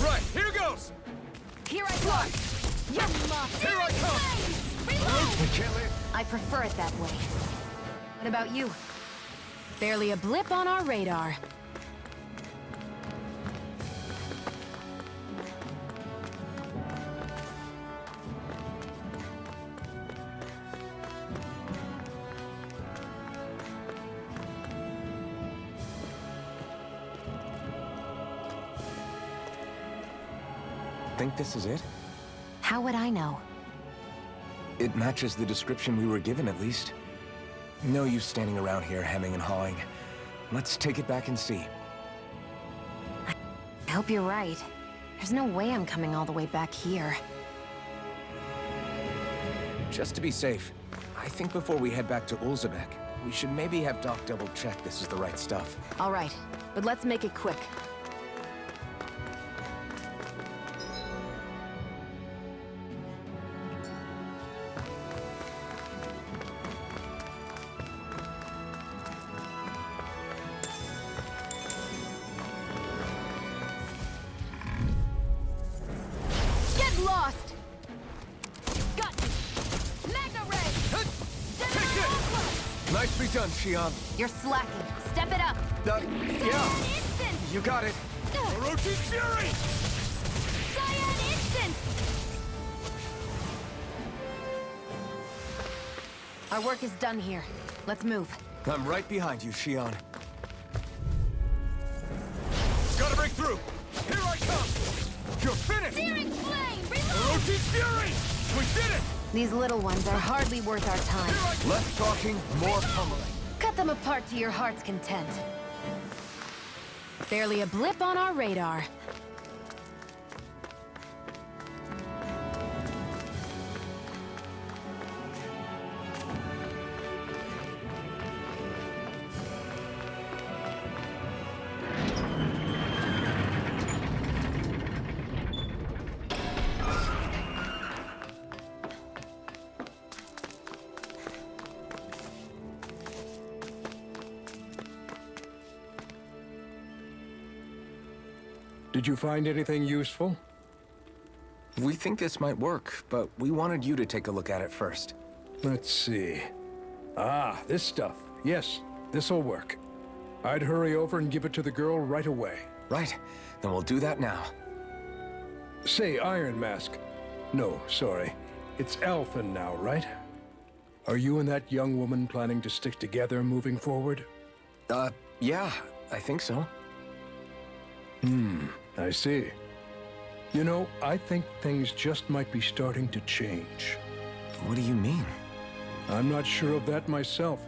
Speaker 2: Right, here goes.
Speaker 1: Here I go! You're muffed!
Speaker 2: Here I come.
Speaker 1: Reload!
Speaker 2: We can't let...
Speaker 1: I prefer it that way. What about you? Barely a blip on our radar.
Speaker 3: Think this is it?
Speaker 1: How would I know?
Speaker 3: It matches the description we were given, at least. No use standing around here hemming and hawing. Let's take it back and see.
Speaker 1: I hope you're right. There's no way I'm coming all the way back here.
Speaker 3: Just to be safe, I think before we head back to Ulzebek, we should maybe have Doc double-check this is the right stuff.
Speaker 1: All right, but let's make it quick. Get lost! Got me! Mega Ray!
Speaker 3: Nicely done, Shion.
Speaker 1: You're slacking. Step it up!
Speaker 3: Yeah,
Speaker 1: Instant!
Speaker 3: you got it.
Speaker 2: Orochi's fury.
Speaker 1: Cyan instant! Our work is done here. Let's move.
Speaker 3: I'm right behind you, Shion.
Speaker 2: Gotta break through. Here I come. You're finished.
Speaker 1: Searing flame! Reload!
Speaker 2: Orochi's fury. We did it.
Speaker 1: These little ones are hardly worth our time.
Speaker 3: Less talking, more pummeling.
Speaker 1: Cut them apart to your heart's content. Barely a blip on our radar.
Speaker 4: Did you find anything useful?
Speaker 3: We think this might work, but we wanted you to take a look at it first.
Speaker 4: Let's see. Ah, this stuff. Yes, this'll work. I'd hurry over and give it to the girl right away.
Speaker 3: Right, then we'll do that now.
Speaker 4: Say, Iron Mask. No, sorry. It's Alphen now, right? Are you and that young woman planning to stick together moving forward?
Speaker 3: Yeah, I think so.
Speaker 4: I see. You know, I think things just might be starting to change.
Speaker 3: What do you mean?
Speaker 4: I'm not sure of that myself,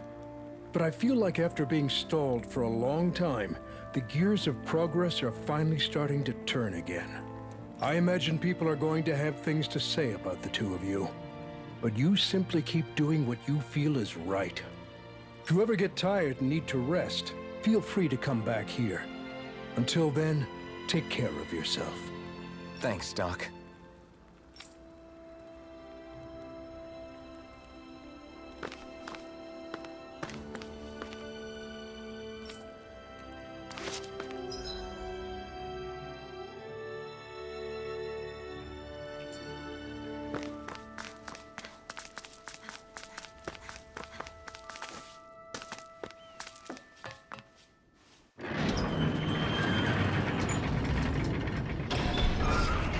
Speaker 4: but I feel like after being stalled for a long time, the gears of progress are finally starting to turn again. I imagine people are going to have things to say about the two of you, but you simply keep doing what you feel is right. If you ever get tired and need to rest, feel free to come back here. Until then, take care of yourself.
Speaker 3: Thanks, Doc.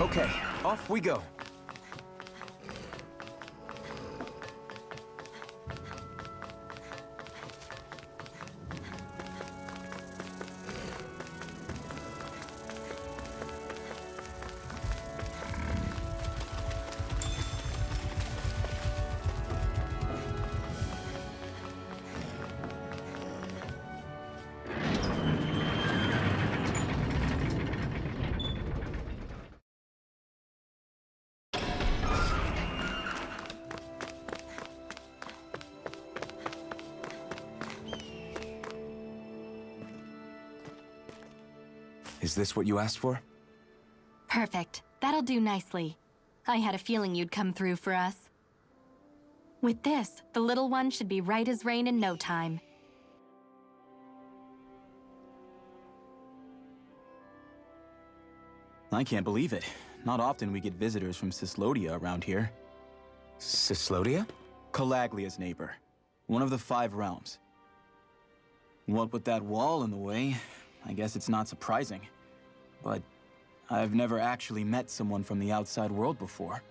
Speaker 3: Okay, off we go. Is this what you asked for?
Speaker 5: Perfect. That'll do nicely. I had a feeling you'd come through for us. With this, the little one should be right as rain in no time.
Speaker 6: I can't believe it. Not often we get visitors from Cyslodia around here.
Speaker 3: Cyslodia?
Speaker 6: Calaglia's neighbor. One of the 5 realms. What with that wall in the way, I guess it's not surprising. But I've never actually met someone from the outside world before.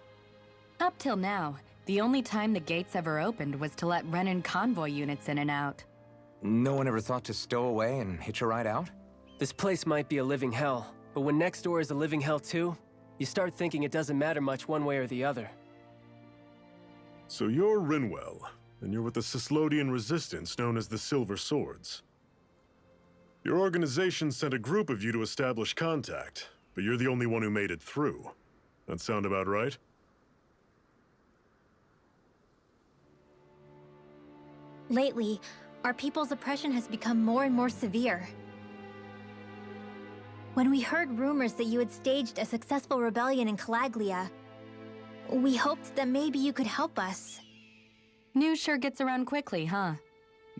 Speaker 5: Up till now, the only time the gates ever opened was to let Renan convoy units in and out.
Speaker 3: No one ever thought to stow away and hitch a ride out?
Speaker 7: This place might be a living hell, but when next door is a living hell too, you start thinking it doesn't matter much one way or the other.
Speaker 8: So you're Rinwell, and you're with the Cyslodian resistance known as the Silver Swords. Your organization sent a group of you to establish contact, but you're the only one who made it through. That sound about right?
Speaker 9: Lately, our people's oppression has become more and more severe. When we heard rumors that you had staged a successful rebellion in Calaglia, we hoped that maybe you could help us.
Speaker 5: News sure gets around quickly, huh?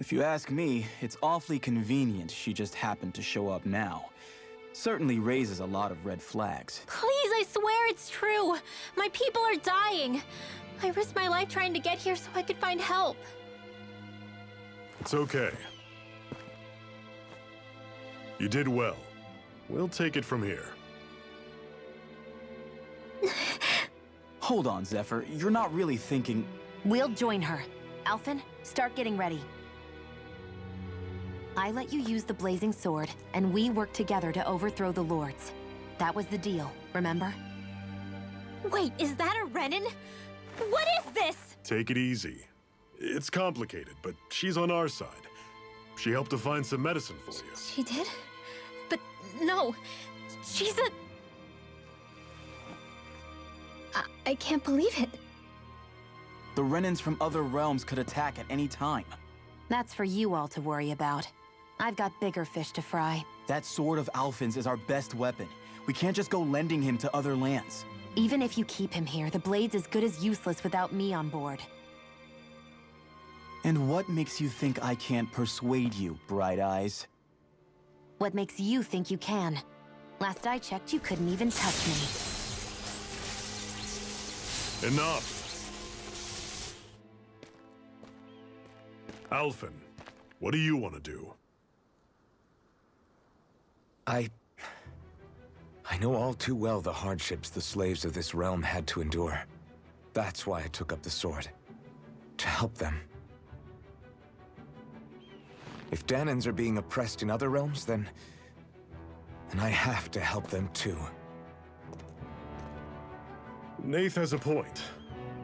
Speaker 6: If you ask me, it's awfully convenient she just happened to show up now. Certainly raises a lot of red flags.
Speaker 9: Please, I swear it's true! My people are dying! I risked my life trying to get here so I could find help.
Speaker 8: It's okay. You did well. We'll take it from here.
Speaker 6: Hold on, Zephyr. You're not really thinking...
Speaker 1: We'll join her. Alphen, start getting ready. I let you use the blazing sword, and we worked together to overthrow the lords. That was the deal, remember?
Speaker 9: Wait, is that a Renan? What is this?
Speaker 8: Take it easy. It's complicated, but she's on our side. She helped to find some medicine for you.
Speaker 9: She did? But no, she's a... I can't believe it.
Speaker 6: The Renans from other realms could attack at any time.
Speaker 1: That's for you all to worry about. I've got bigger fish to fry.
Speaker 6: That sword of Alphen's is our best weapon. We can't just go lending him to other lands.
Speaker 1: Even if you keep him here, the blade's as good as useless without me on board.
Speaker 6: And what makes you think I can't persuade you, Bright Eyes?
Speaker 1: What makes you think you can? Last I checked, you couldn't even touch me.
Speaker 8: Enough! Alphen, what do you want to do?
Speaker 3: I know all too well the hardships the slaves of this realm had to endure. That's why I took up the sword. To help them. If Danans are being oppressed in other realms, then I have to help them too.
Speaker 8: Nath has a point.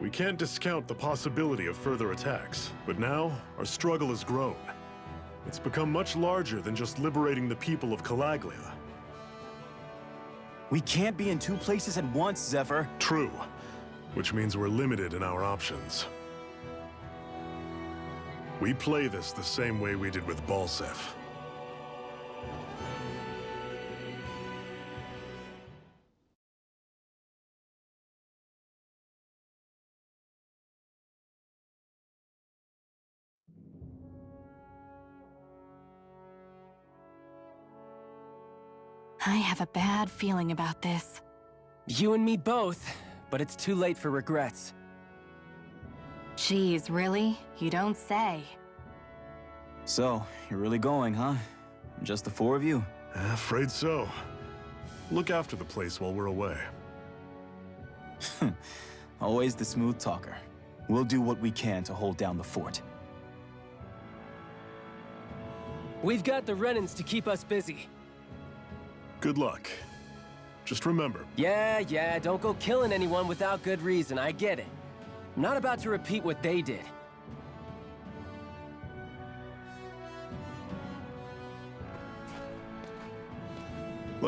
Speaker 8: We can't discount the possibility of further attacks, but now our struggle has grown. It's become much larger than just liberating the people of Calaglia.
Speaker 6: We can't be in 2 places at once, Zephyr.
Speaker 8: True, which means we're limited in our options. We play this the same way we did with Balseph.
Speaker 5: I have a bad feeling about this.
Speaker 7: You and me both, but it's too late for regrets.
Speaker 5: Jeez, really? You don't say.
Speaker 6: So, you're really going, huh? Just the 4 of you?
Speaker 8: Afraid so. Look after the place while we're away.
Speaker 6: Always the smooth talker. We'll do what we can to hold down the fort.
Speaker 7: We've got the Renans to keep us busy.
Speaker 8: Good luck. Just remember,
Speaker 7: Yeah, don't go killing anyone without good reason, I get it. I'm not about to repeat what they did.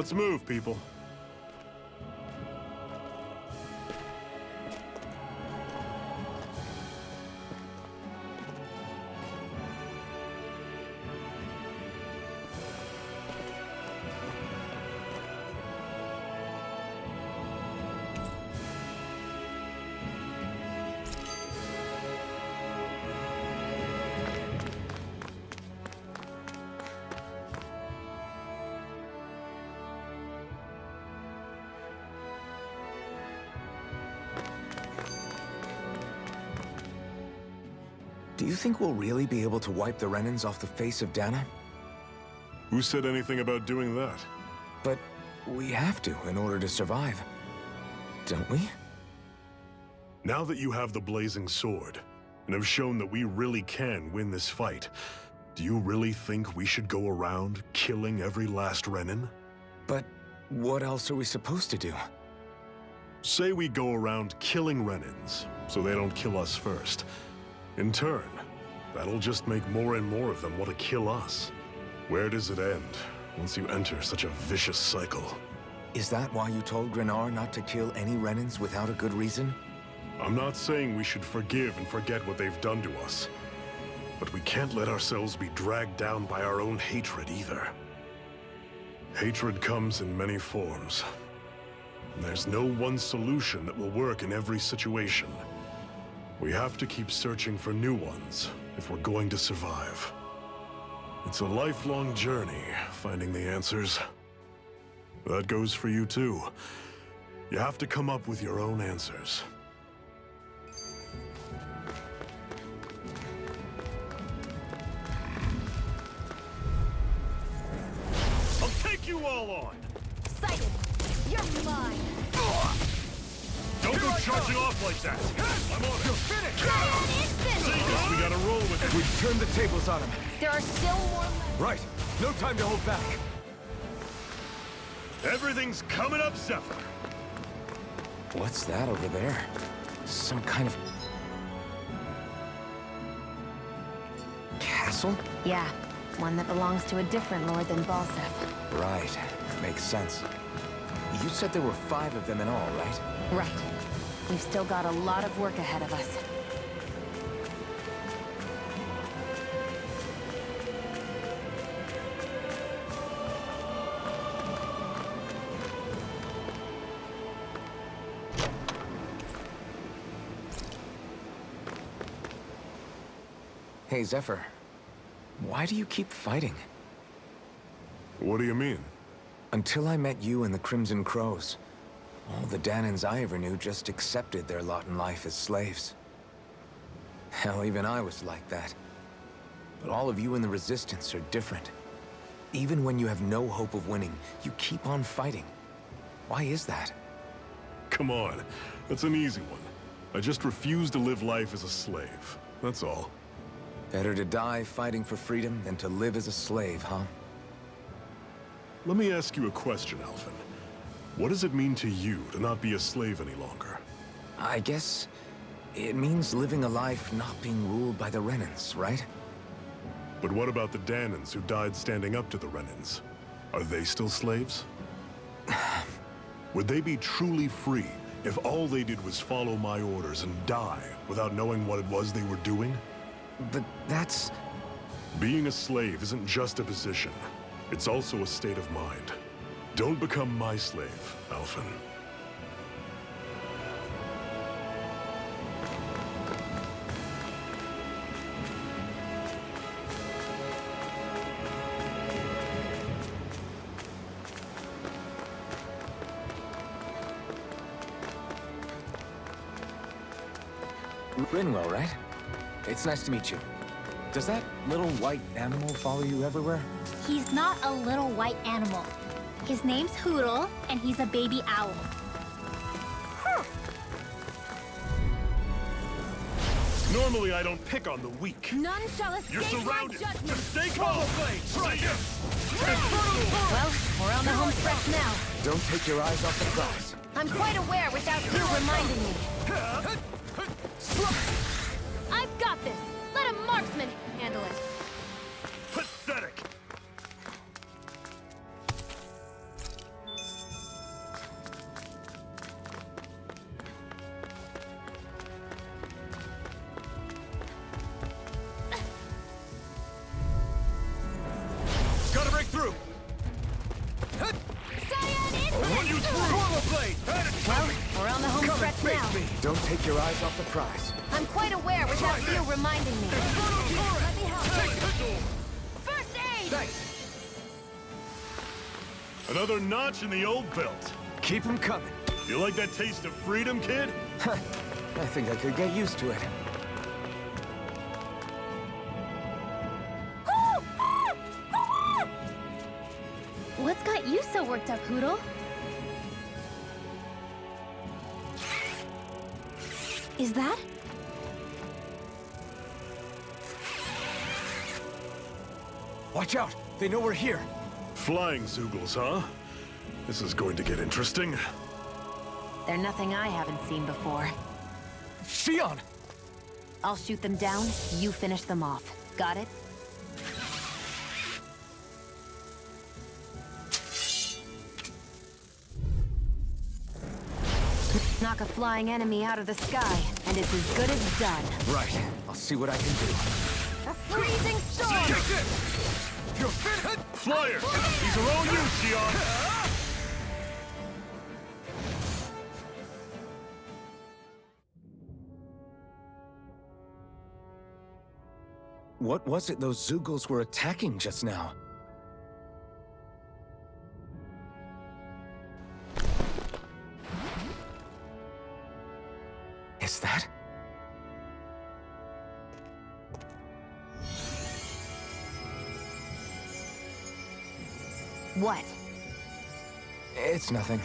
Speaker 8: let's move, people.
Speaker 3: Do you think we'll really be able to wipe the Renans off the face of Dana?
Speaker 8: Who said anything about doing that?
Speaker 3: But we have to in order to survive. Don't we?
Speaker 8: Now that you have the blazing sword, and have shown that we really can win this fight, do you really think we should go around killing every last Renin?
Speaker 3: But what else are we supposed to do?
Speaker 8: Say we go around killing Renins, so they don't kill us first. In turn, that'll just make more and more of them want to kill us. Where does it end once you enter such a vicious cycle?
Speaker 3: Is that why you told Grenar not to kill any Renins without a good reason?
Speaker 8: I'm not saying we should forgive and forget what they've done to us. But we can't let ourselves be dragged down by our own hatred either. Hatred comes in many forms. There's no one solution that will work in every situation. We have to keep searching for new ones if we're going to survive. It's a lifelong journey, finding the answers. That goes for you too. You have to come up with your own answers.
Speaker 2: I'll take you all on!
Speaker 9: Excited! You're mine!
Speaker 8: Don't go charging off like that! I'm on it!
Speaker 2: You're finished!
Speaker 8: Guess we gotta roll with it!
Speaker 3: We've turned the tables on him.
Speaker 9: There are still more left.
Speaker 3: Right. No time to hold back.
Speaker 8: Everything's coming up, Zephyr!
Speaker 3: What's that over there? Some kind of... castle?
Speaker 1: Yeah, one that belongs to a different lord than Balseph.
Speaker 3: Right. Makes sense. You said there were 5 of them in all, right?
Speaker 1: Right. We've still got a lot of work ahead of us.
Speaker 3: Hey, Zephyr. Why do you keep fighting?
Speaker 8: What do you mean?
Speaker 3: Until I met you and the Crimson Crows, all the Danans I ever knew just accepted their lot in life as slaves. Hell, even I was like that. But all of you in the Resistance are different. Even when you have no hope of winning, you keep on fighting. Why is that?
Speaker 8: Come on, that's an easy one. I just refuse to live life as a slave, that's all.
Speaker 3: Better to die fighting for freedom than to live as a slave, huh?
Speaker 8: Let me ask you a question, Alphen. What does it mean to you to not be a slave any longer?
Speaker 3: I guess it means living a life not being ruled by the Renans, right?
Speaker 8: But what about the Danans who died standing up to the Renans? Are they still slaves? Would they be truly free if all they did was follow my orders and die without knowing what it was they were doing?
Speaker 3: But that's...
Speaker 8: Being a slave isn't just a position. It's also a state of mind. Don't become my slave, Alphen.
Speaker 3: Rinwell, right? It's nice to meet you. Does that little white animal follow you everywhere?
Speaker 9: He's not a little white animal. His name's Hoodle, and he's a baby owl.
Speaker 8: Normally I don't pick on the weak.
Speaker 1: None shall escape
Speaker 8: You're surrounded.
Speaker 1: my judgment.
Speaker 8: Just stay calm. Try it.
Speaker 1: Well, we're on the home stretch now.
Speaker 3: Don't take your eyes off the prize.
Speaker 1: I'm quite aware without you reminding me. I've got this. Let a marksman handle it.
Speaker 8: Pathetic.
Speaker 2: Gotta break through! Run you through! Normal blade!
Speaker 1: Well, we're on the home
Speaker 2: Come and
Speaker 1: stretch
Speaker 2: face
Speaker 1: now.
Speaker 2: me!
Speaker 3: Don't take your eyes off the prize.
Speaker 1: I'm quite aware without
Speaker 2: Try
Speaker 1: you
Speaker 2: this.
Speaker 1: reminding me. Let me help.
Speaker 2: Take it!
Speaker 1: First aid!
Speaker 2: Thanks!
Speaker 8: Another notch in the old belt.
Speaker 3: Keep them coming.
Speaker 8: You like that taste of freedom, kid?
Speaker 3: I think I could get used to it.
Speaker 9: What's got you so worked up, Hootle? Is that?
Speaker 3: Watch out! They know we're here!
Speaker 8: Flying Zoogles, huh? This is going to get interesting.
Speaker 1: They're nothing I haven't seen before.
Speaker 3: Shion!
Speaker 1: I'll shoot them down, you finish them off. Got it? Knock a flying enemy out of the sky, and it's as good as done.
Speaker 3: Right. I'll see what I can do.
Speaker 1: A freezing storm!
Speaker 2: You're fit!
Speaker 8: Flyer! These are all you, Shion!
Speaker 3: What was it those Zoogles were attacking just now? Is that?
Speaker 1: What?
Speaker 3: It's nothing.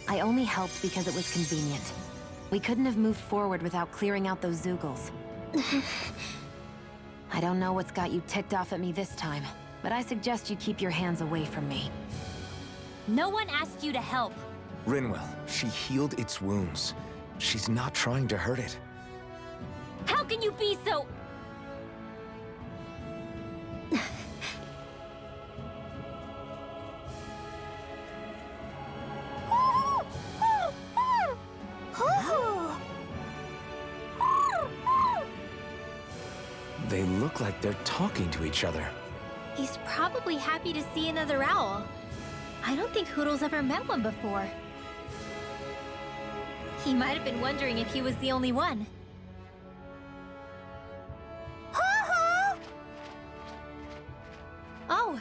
Speaker 1: I only helped because it was convenient. We couldn't have moved forward without clearing out those Zoogles. I don't know what's got you ticked off at me this time, but I suggest you keep your hands away from me.
Speaker 9: No one asked you to help.
Speaker 3: Rinwell, she healed its wounds. She's not trying to hurt it.
Speaker 9: How can you be so...
Speaker 3: They look like they're talking to each other.
Speaker 9: He's probably happy to see another owl. I don't think Hootle's ever met one before. He might have been wondering if he was the only one. Oh.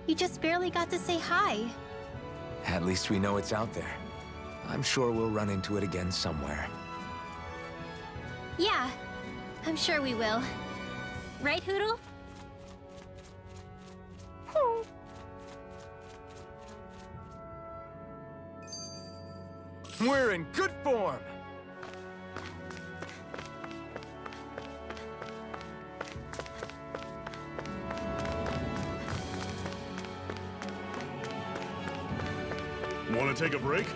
Speaker 9: You just barely got to say hi.
Speaker 3: At least we know it's out there. I'm sure we'll run into it again somewhere.
Speaker 9: Yeah, I'm sure we will. Right, Hootle?
Speaker 3: We're in good form!
Speaker 8: Want to take a break?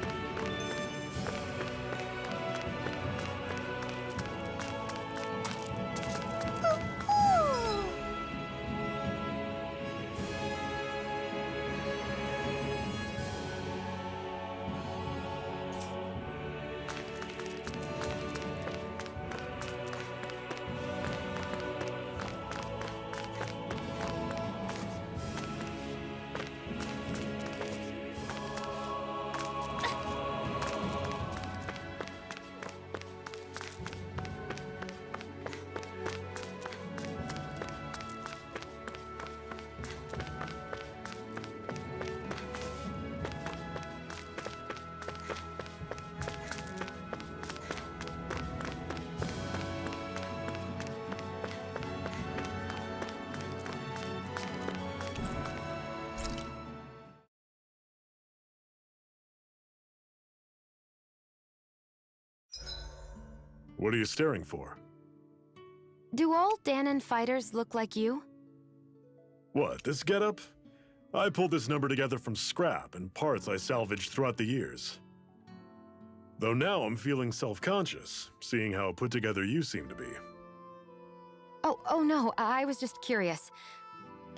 Speaker 8: What are you staring for?
Speaker 1: Do all Danon fighters look like you?
Speaker 8: What, this getup? I pulled this number together from scrap and parts I salvaged throughout the years. Though now I'm feeling self-conscious, seeing how put together you seem to be.
Speaker 1: Oh no, I was just curious.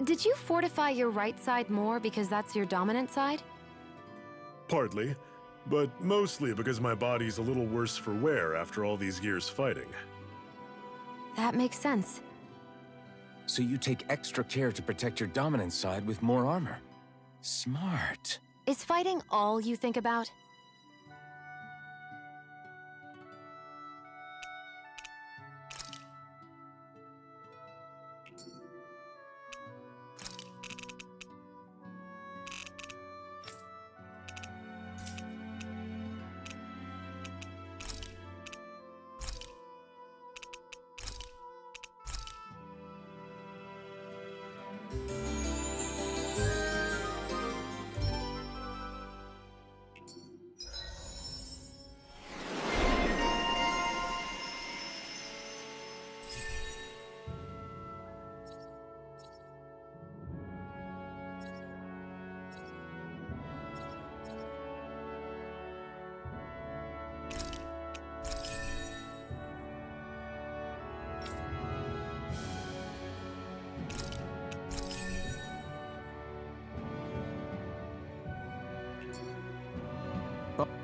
Speaker 1: Did you fortify your right side more because that's your dominant side?
Speaker 8: Partly, but mostly because my body's a little worse for wear after all these years fighting.
Speaker 1: That makes sense.
Speaker 3: So you take extra care to protect your dominant side with more armor. Smart.
Speaker 1: Is fighting all you think about?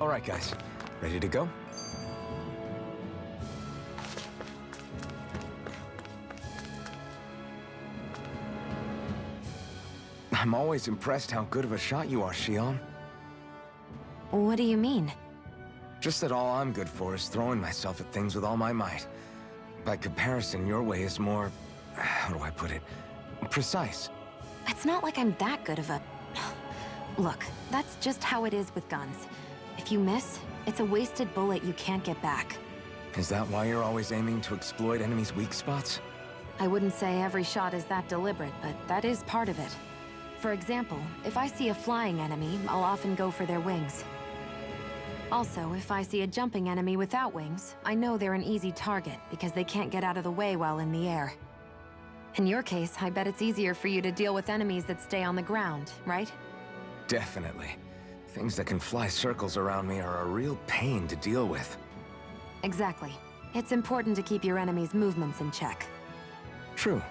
Speaker 3: All right, guys. Ready to go? I'm always impressed how good of a shot you are, Xion.
Speaker 1: What do you mean?
Speaker 3: Just that all I'm good for is throwing myself at things with all my might. By comparison, your way is more... how do I put it? Precise.
Speaker 1: It's not like I'm that good of a... Look, that's just how it is with guns. If you miss, it's a wasted bullet you can't get back.
Speaker 3: Is that why you're always aiming to exploit enemies' weak spots?
Speaker 1: I wouldn't say every shot is that deliberate, but that is part of it. For example, if I see a flying enemy, I'll often go for their wings. Also, if I see a jumping enemy without wings, I know they're an easy target because they can't get out of the way while in the air. In your case, I bet it's easier for you to deal with enemies that stay on the ground, right?
Speaker 3: Definitely. Things that can fly circles around me are a real pain to deal with.
Speaker 1: Exactly. It's important to keep your enemy's movements in check.
Speaker 3: True.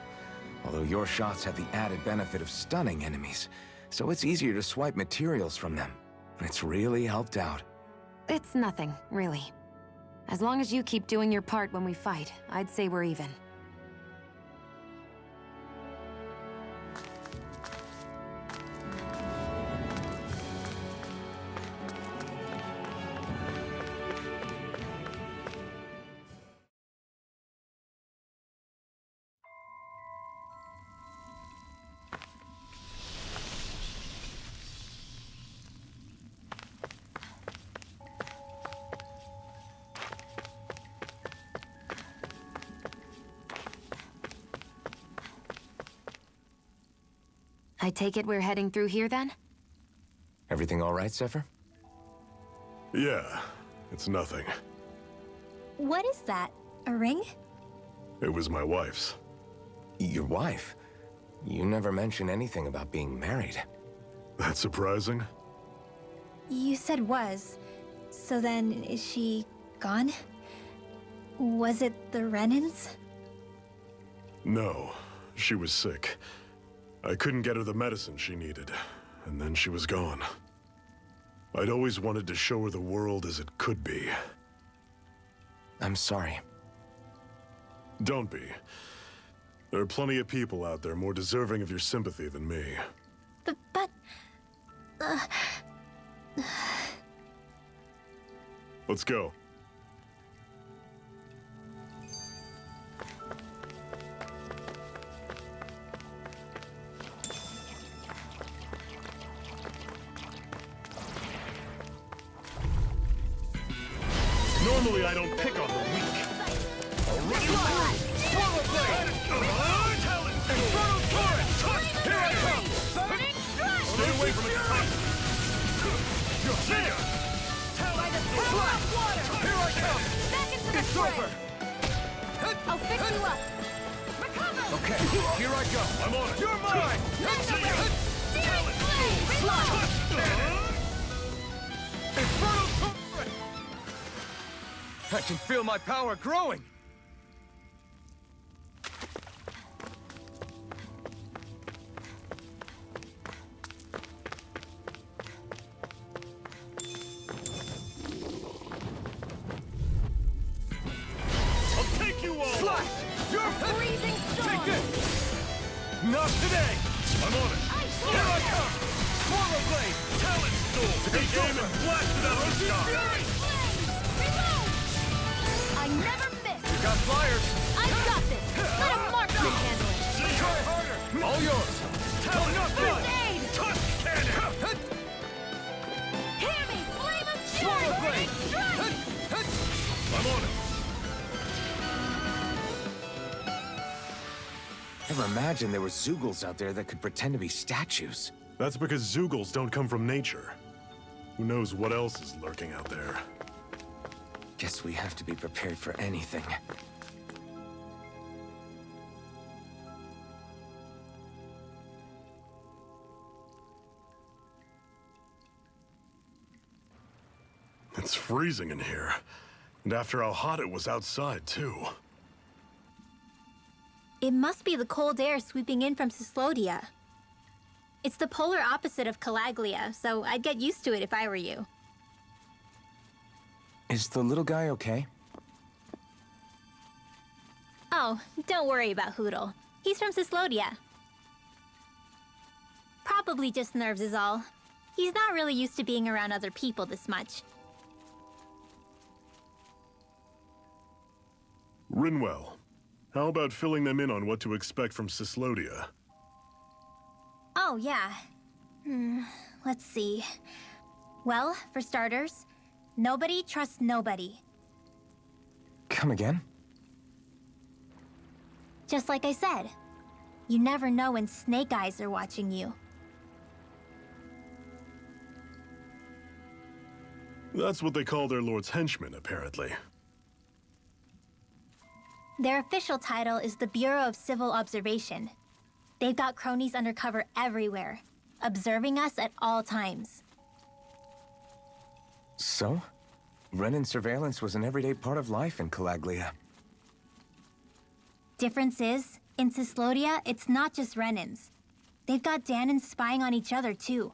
Speaker 3: Although your shots have the added benefit of stunning enemies, so it's easier to swipe materials from them. It's really helped out.
Speaker 1: It's nothing, really. As long as you keep doing your part when we fight, I'd say we're even. I take it we're heading through here, then?
Speaker 3: Everything all right, Zephyr?
Speaker 8: Yeah, it's nothing.
Speaker 9: What is that? A ring?
Speaker 8: It was my wife's.
Speaker 3: Your wife? You never mentioned anything about being married.
Speaker 8: That's surprising?
Speaker 9: You said was. So then, is she gone? Was it the Renans?
Speaker 8: No, she was sick. I couldn't get her the medicine she needed, and then she was gone. I'd always wanted to show her the world as it could be.
Speaker 3: I'm sorry.
Speaker 8: Don't be. There are plenty of people out there more deserving of your sympathy than me.
Speaker 9: But...
Speaker 8: Let's go. Normally I don't pick on the weak. I'll run you through! Swallow blade! Talon! Infernal torrent! Here I come! Stay away from it! See ya!
Speaker 9: By the power of water!
Speaker 8: Here I come!
Speaker 9: Back into the
Speaker 8: It's
Speaker 9: fray!
Speaker 8: over!
Speaker 9: I'll fix you up! Recover!
Speaker 8: Okay, here I go! I'm on it! You're mine! See ya!
Speaker 9: Steering blade! Reload!
Speaker 8: Infernal torrent!
Speaker 2: I can feel my power growing!
Speaker 8: I'll take you all!
Speaker 2: Slash! You're
Speaker 9: Freezing storm!
Speaker 2: Take this! Not today!
Speaker 8: I'm on it!
Speaker 2: Here I come! Swallow blade!
Speaker 8: Talon stool! Take aim and blast it out of the sky!
Speaker 9: Fury flame! Reload! I never miss!
Speaker 2: You got flyers!
Speaker 9: I got this! Let a marksman handle it!
Speaker 2: Try harder! All yours!
Speaker 8: Talon
Speaker 2: Nothing!
Speaker 9: Grenade!
Speaker 8: Touch cannon!
Speaker 9: Hear me! Flame of
Speaker 2: Swallow
Speaker 9: fury!
Speaker 2: blade!
Speaker 9: Strike!
Speaker 8: I'm on it!
Speaker 3: Never imagined there were Zeugles out there that could pretend to be statues.
Speaker 8: That's because Zeugles don't come from nature. Who knows what else is lurking out there?
Speaker 3: Guess we have to be prepared for anything.
Speaker 8: It's freezing in here. And after how hot it was outside, too.
Speaker 9: It must be the cold air sweeping in from Cyslodia. It's the polar opposite of Calaglia, so I'd get used to it if I were you.
Speaker 3: Is the little guy okay?
Speaker 9: Oh, don't worry about Hootle. He's from Cyslodia. Probably just nerves is all. He's not really used to being around other people this much.
Speaker 8: Rinwell, how about filling them in on what to expect from Cyslodia?
Speaker 9: Oh, yeah. Let's see. Well, for starters, nobody trusts nobody.
Speaker 3: Come again?
Speaker 9: Just like I said, you never know when Snake Eyes are watching you.
Speaker 8: That's what they call their lord's henchmen, apparently.
Speaker 9: Their official title is the Bureau of Civil Observation. They've got cronies undercover everywhere, observing us at all times.
Speaker 3: So? Renin surveillance was an everyday part of life in Calaglia.
Speaker 9: Difference is, in Cyslodia, it's not just Renins. They've got Danans spying on each other, too.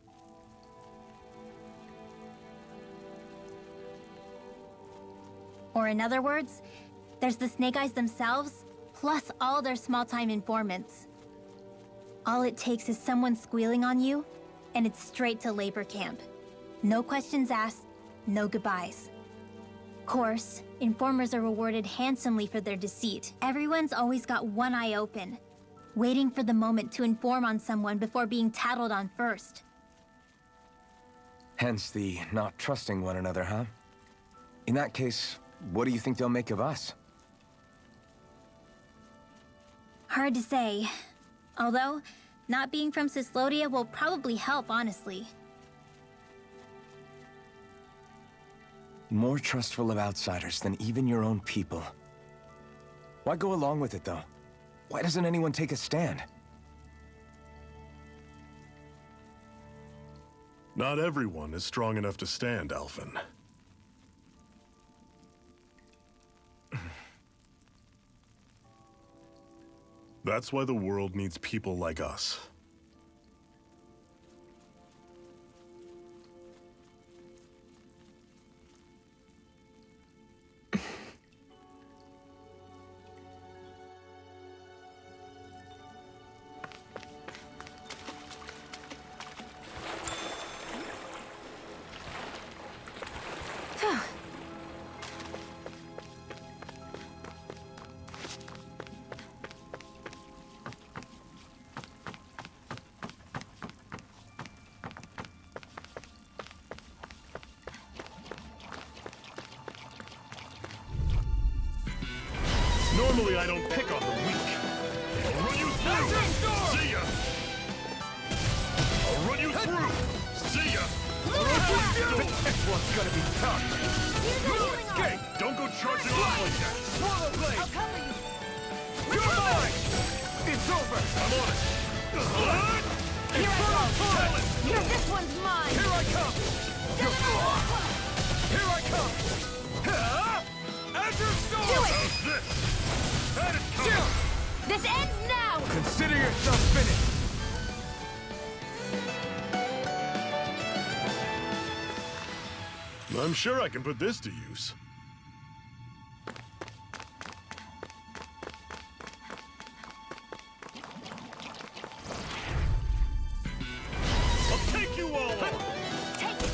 Speaker 9: Or in other words, there's the Snake Eyes themselves, plus all their small-time informants. All it takes is someone squealing on you, and it's straight to labor camp. No questions asked, no goodbyes. Of course, informers are rewarded handsomely for their deceit. Everyone's always got one eye open, waiting for the moment to inform on someone before being tattled on first.
Speaker 3: Hence the not trusting one another, huh? In that case, what do you think they'll make of us?
Speaker 9: Hard to say. Although, not being from Cyslodia will probably help, honestly.
Speaker 3: More trustful of outsiders than even your own people. Why go along with it, though? Why doesn't anyone take a stand?
Speaker 8: Not everyone is strong enough to stand, Alphen. That's why the world needs people like us. Normally I don't pick on the weak. I'll run you through! See ya! I'll run you through! See ya!
Speaker 2: This one's gonna be tough.
Speaker 8: Okay, don't go charging off like that!
Speaker 2: Swallow blade!
Speaker 5: I'll cover you.
Speaker 2: You're mine! It's over!
Speaker 8: I'm on it!
Speaker 5: Here I go.
Speaker 2: Talent!
Speaker 5: Here, this one's mine.
Speaker 2: Here I come! Here I come! Enter storm!
Speaker 5: Do it!
Speaker 8: How's this? That is coming!
Speaker 5: This ends now.
Speaker 2: Consider yourself finished!
Speaker 8: I'm sure I can put this to use. I'll take you all on!
Speaker 5: Take it.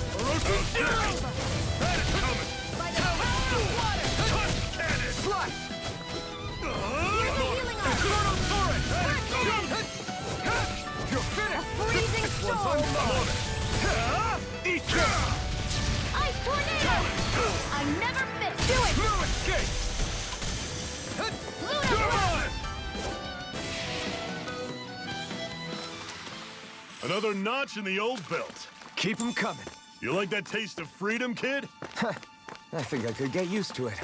Speaker 8: That is coming!
Speaker 5: By the power of water.
Speaker 8: Touch cannon!
Speaker 2: Flash!
Speaker 5: Healing arm.
Speaker 2: Chrono Torrent!
Speaker 8: That is coming!
Speaker 2: You're finished!
Speaker 5: Freezing
Speaker 2: This one's
Speaker 5: storm.
Speaker 2: on mine!
Speaker 8: Eat ya!
Speaker 5: Ice tornado. I never
Speaker 8: Another notch in the old belt.
Speaker 3: Keep them coming.
Speaker 8: You like that taste of freedom, kid?
Speaker 3: I think I could get used to it.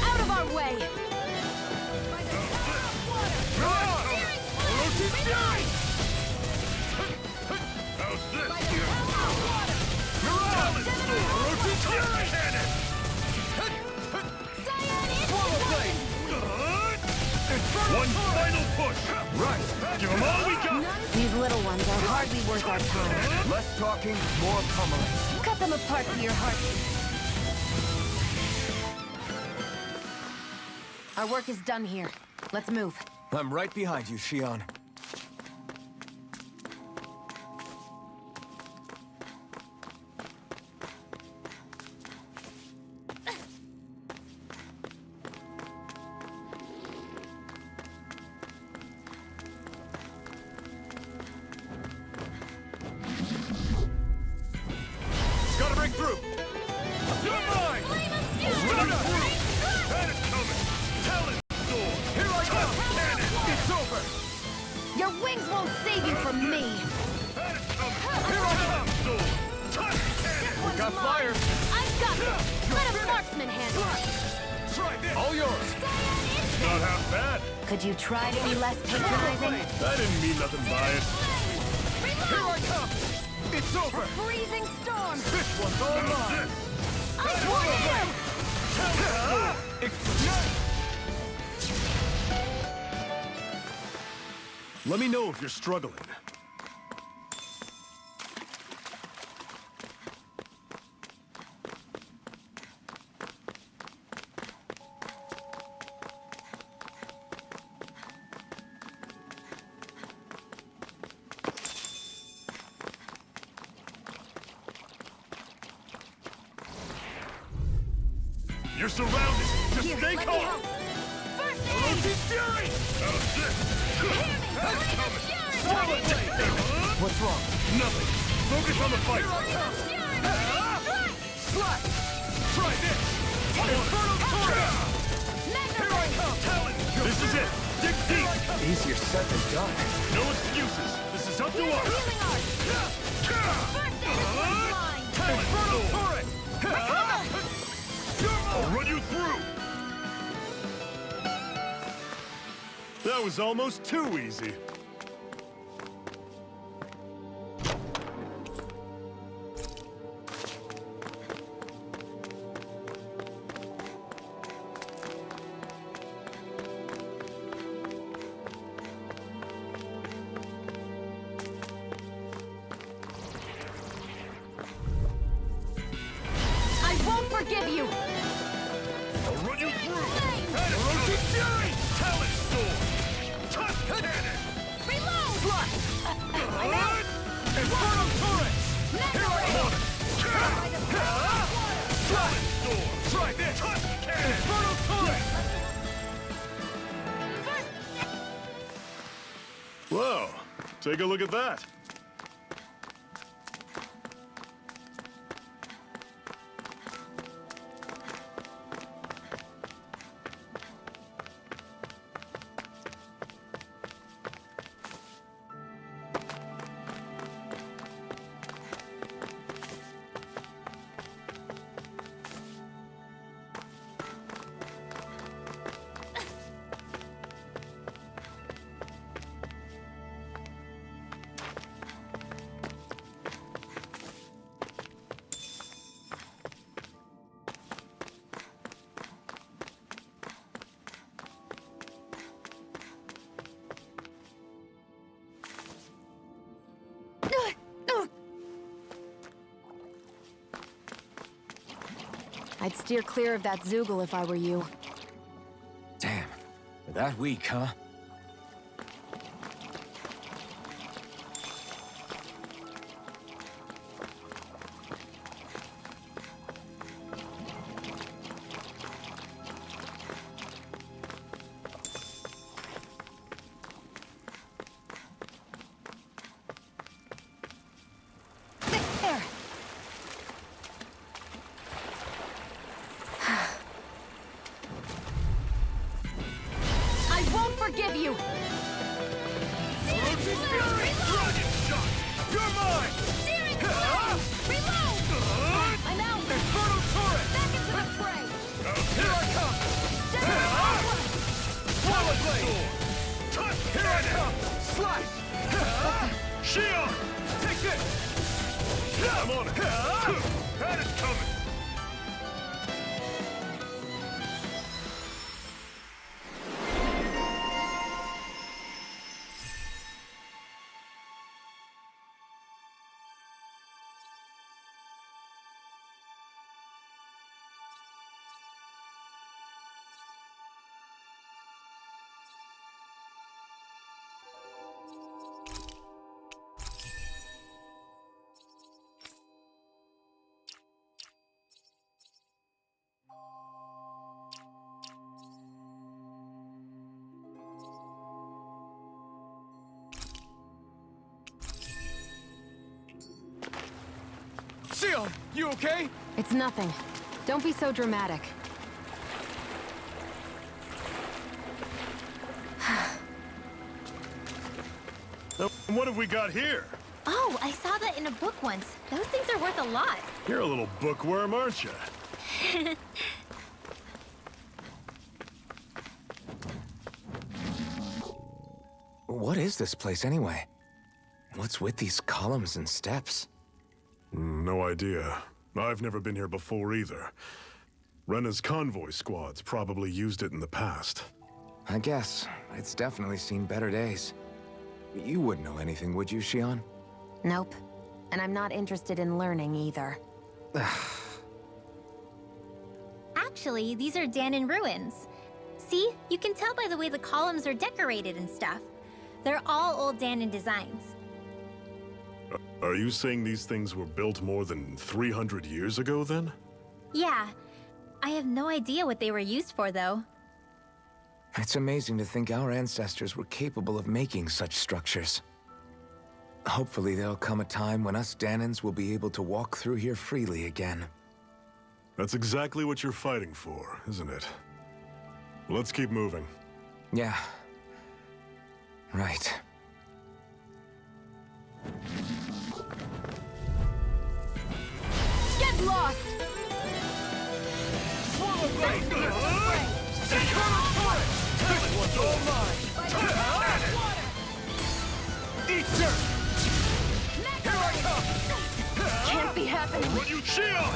Speaker 1: Out of our way!
Speaker 8: One final push! Right! Give them all we got!
Speaker 1: These little ones are hardly worth our time.
Speaker 3: Less talking, more pummeling.
Speaker 1: Cut them apart for your heart. Our work is done here. Let's move.
Speaker 3: I'm right behind you, Shion.
Speaker 2: Gotta break through! You're mine! Running through! Cannon coming! Talon sword! Here I come! Cannon! It's over!
Speaker 1: Your wings won't save you from me!
Speaker 2: Cannon coming! Here I come! Sword! Touch cannon!
Speaker 1: We
Speaker 3: got fire!
Speaker 1: I've got this! Let a marksman handle it!
Speaker 2: Try this!
Speaker 3: All yours!
Speaker 8: Not half bad.
Speaker 1: Could you try to be less patronizing?
Speaker 8: I didn't mean nothing by it.
Speaker 2: Here I come! It's over!
Speaker 1: Freezing storm!
Speaker 2: This one's all mine!
Speaker 1: I want you!
Speaker 8: Let me know if you're struggling. You're surrounded! Just
Speaker 1: Here,
Speaker 8: stay
Speaker 1: let me
Speaker 8: calm!
Speaker 1: help. First aid!
Speaker 8: Roshi Fury! Solid blade!
Speaker 3: What's wrong?
Speaker 8: Nothing. Focus on the fight.
Speaker 2: Slash! Try this! Inferno Torrent! Here I come! Talon!
Speaker 8: This is it. Dig deep.
Speaker 3: Easier said than done.
Speaker 8: No excuses. This is up to us.
Speaker 1: Healing art!
Speaker 2: Inferno Torrent!
Speaker 8: I'll run you through. That was almost too easy.
Speaker 1: I won't forgive you!
Speaker 8: I'll run you through.
Speaker 2: Roshi Fury! Talon Sword! Touch cannon!
Speaker 1: Reload!
Speaker 2: Slash!
Speaker 1: I'm out!
Speaker 2: Inferno Torrent! Here I come! Talon Sword! Try this! Touch cannon! Inferno Torrent!
Speaker 8: Whoa. Take a look at that.
Speaker 1: I'd steer clear of that Zoogle if I were you.
Speaker 3: Damn. You're that weak, huh?
Speaker 1: There!
Speaker 2: Here I come! Slash! Shion! Take this! I'm on it! Had it coming!
Speaker 10: Shion, you okay?
Speaker 1: It's nothing. Don't be so dramatic.
Speaker 8: And what have we got here?
Speaker 9: Oh, I saw that in a book once. Those things are worth a lot.
Speaker 8: You're a little bookworm, aren't you?
Speaker 3: What is this place anyway? What's with these columns and steps?
Speaker 8: No idea. I've never been here before either. Rena's convoy squads probably used it in the past.
Speaker 3: I guess. It's definitely seen better days. You wouldn't know anything, would you, Shion?
Speaker 1: Nope. And I'm not interested in learning either.
Speaker 9: Actually, these are Danon ruins. See? You can tell by the way the columns are decorated and stuff. They're all old Danon designs.
Speaker 8: Are you saying these things were built more than 300 years ago, then?
Speaker 9: Yeah. I have no idea what they were used for, though.
Speaker 3: It's amazing to think our ancestors were capable of making such structures. Hopefully there'll come a time when us Danons will be able to walk through here freely again.
Speaker 8: That's exactly what you're fighting for, isn't it? Let's keep moving.
Speaker 3: Yeah. Right.
Speaker 1: Get lost!
Speaker 2: Swallow blade! Eternal torrent! This one's all mine! Eat dirt! Here I come!
Speaker 1: Can't be happening.
Speaker 2: Will you Shion!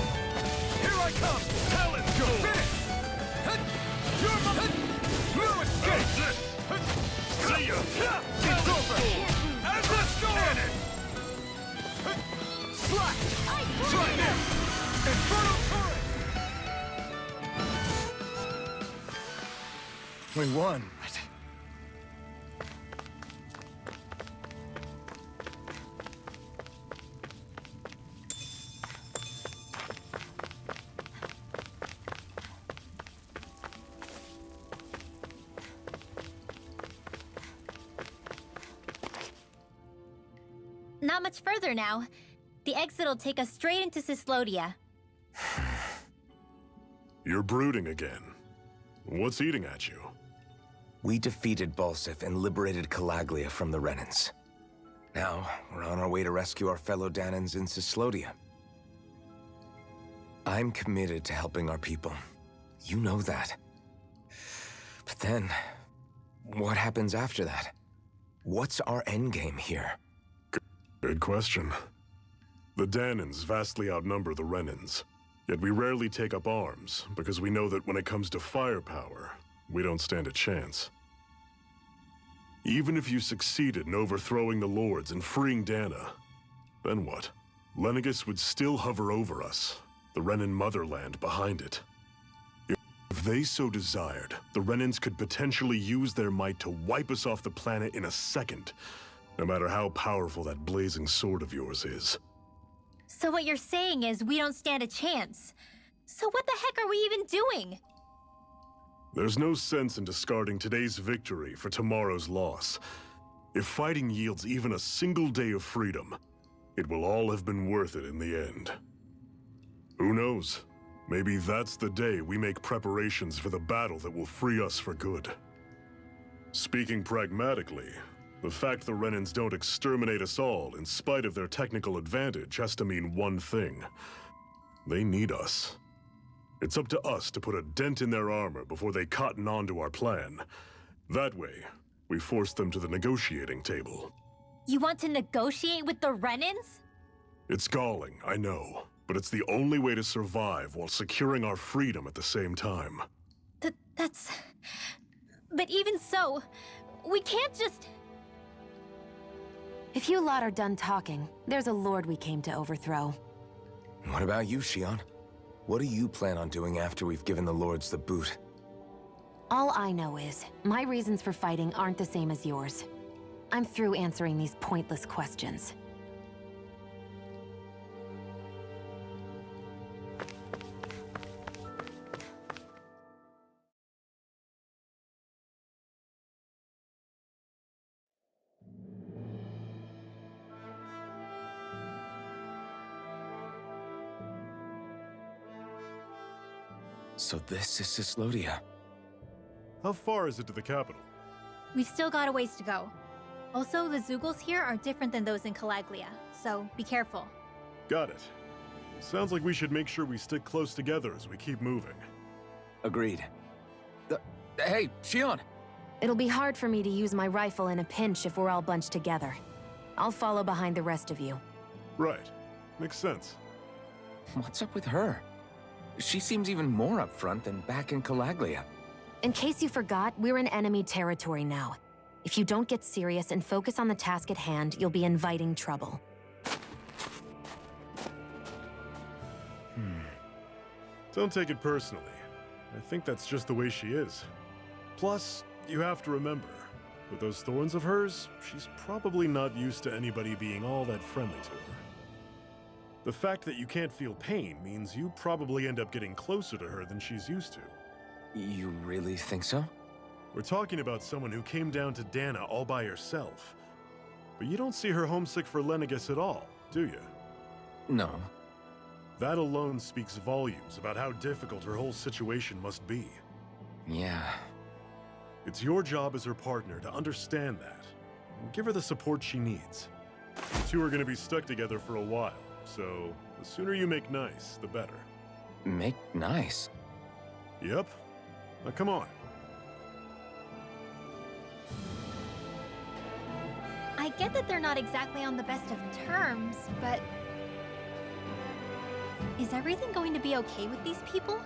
Speaker 2: Here I come! Talon go! Finish! You're my... No escape! See ya! It's over! And let's go! Slack! Try this! Infernal torrent!
Speaker 3: We won.
Speaker 9: Not much further now. The exit will take us straight into Cyslodia.
Speaker 8: You're brooding again. What's eating at you?
Speaker 3: We defeated Balsif and liberated Calaglia from the Renans. Now, we're on our way to rescue our fellow Danons in Cyslodia. I'm committed to helping our people. You know that. But then, what happens after that? What's our endgame here?
Speaker 8: Good question. The Danons vastly outnumber the Renans. Yet we rarely take up arms, because we know that when it comes to firepower, we don't stand a chance. Even if you succeeded in overthrowing the Lords and freeing Dana, then what? Lenegis would still hover over us, the Renan motherland behind it. If they so desired, the Renans could potentially use their might to wipe us off the planet in a second, no matter how powerful that blazing sword of yours is.
Speaker 9: So what you're saying is we don't stand a chance. So what the heck are we even doing?
Speaker 8: There's no sense in discarding today's victory for tomorrow's loss. If fighting yields even a single day of freedom, it will all have been worth it in the end. Who knows? Maybe that's the day we make preparations for the battle that will free us for good. Speaking pragmatically, the fact the Renans don't exterminate us all in spite of their technical advantage has to mean one thing. They need us. It's up to us to put a dent in their armor before they cotton on to our plan. That way, We forced them to the negotiating table.
Speaker 9: You want to negotiate with the Renans?
Speaker 8: It's galling, I know, but it's the only way to survive while securing our freedom at the same time.
Speaker 9: That's... But even so, we can't just...
Speaker 1: If you lot are done talking, there's a lord we came to overthrow.
Speaker 3: What about you, Shion? What do you plan on doing after we've given the lords the boot?
Speaker 1: All I know is, my reasons for fighting aren't the same as yours. I'm through answering these pointless questions.
Speaker 3: So this is Cyslodia.
Speaker 8: How far is it to the capital?
Speaker 9: We've still got a ways to go. Also, the Zeugles here are different than those in Calaglia, so be careful.
Speaker 8: Got it. Sounds like we should make sure we stick close together as we keep moving.
Speaker 3: Agreed. Hey, Shion!
Speaker 1: It'll be hard for me to use my rifle in a pinch if we're all bunched together. I'll follow behind the rest of you.
Speaker 8: Right. Makes sense.
Speaker 3: What's up with her? She seems even more upfront than back in Calaglia.
Speaker 1: In case you forgot, we're in enemy territory now. If you don't get serious and focus on the task at hand, you'll be inviting trouble.
Speaker 8: Don't take it personally. I think that's just the way she is. Plus, you have to remember, with those thorns of hers, she's probably not used to anybody being all that friendly to her. The fact that you can't feel pain means you probably end up getting closer to her than she's used to.
Speaker 3: You really think so?
Speaker 8: We're talking about someone who came down to Dana all by herself. But you don't see her homesick for Lenegis at all, do you?
Speaker 3: No.
Speaker 8: That alone speaks volumes about how difficult her whole situation must be.
Speaker 3: Yeah.
Speaker 8: It's your job as her partner to understand that, and give her the support she needs. You two are gonna be stuck together for a while, so the sooner you make nice, the better.
Speaker 3: Make nice?
Speaker 8: Yep. Now come on.
Speaker 9: I get that they're not exactly on the best of terms, but... Is everything going to be okay with these people?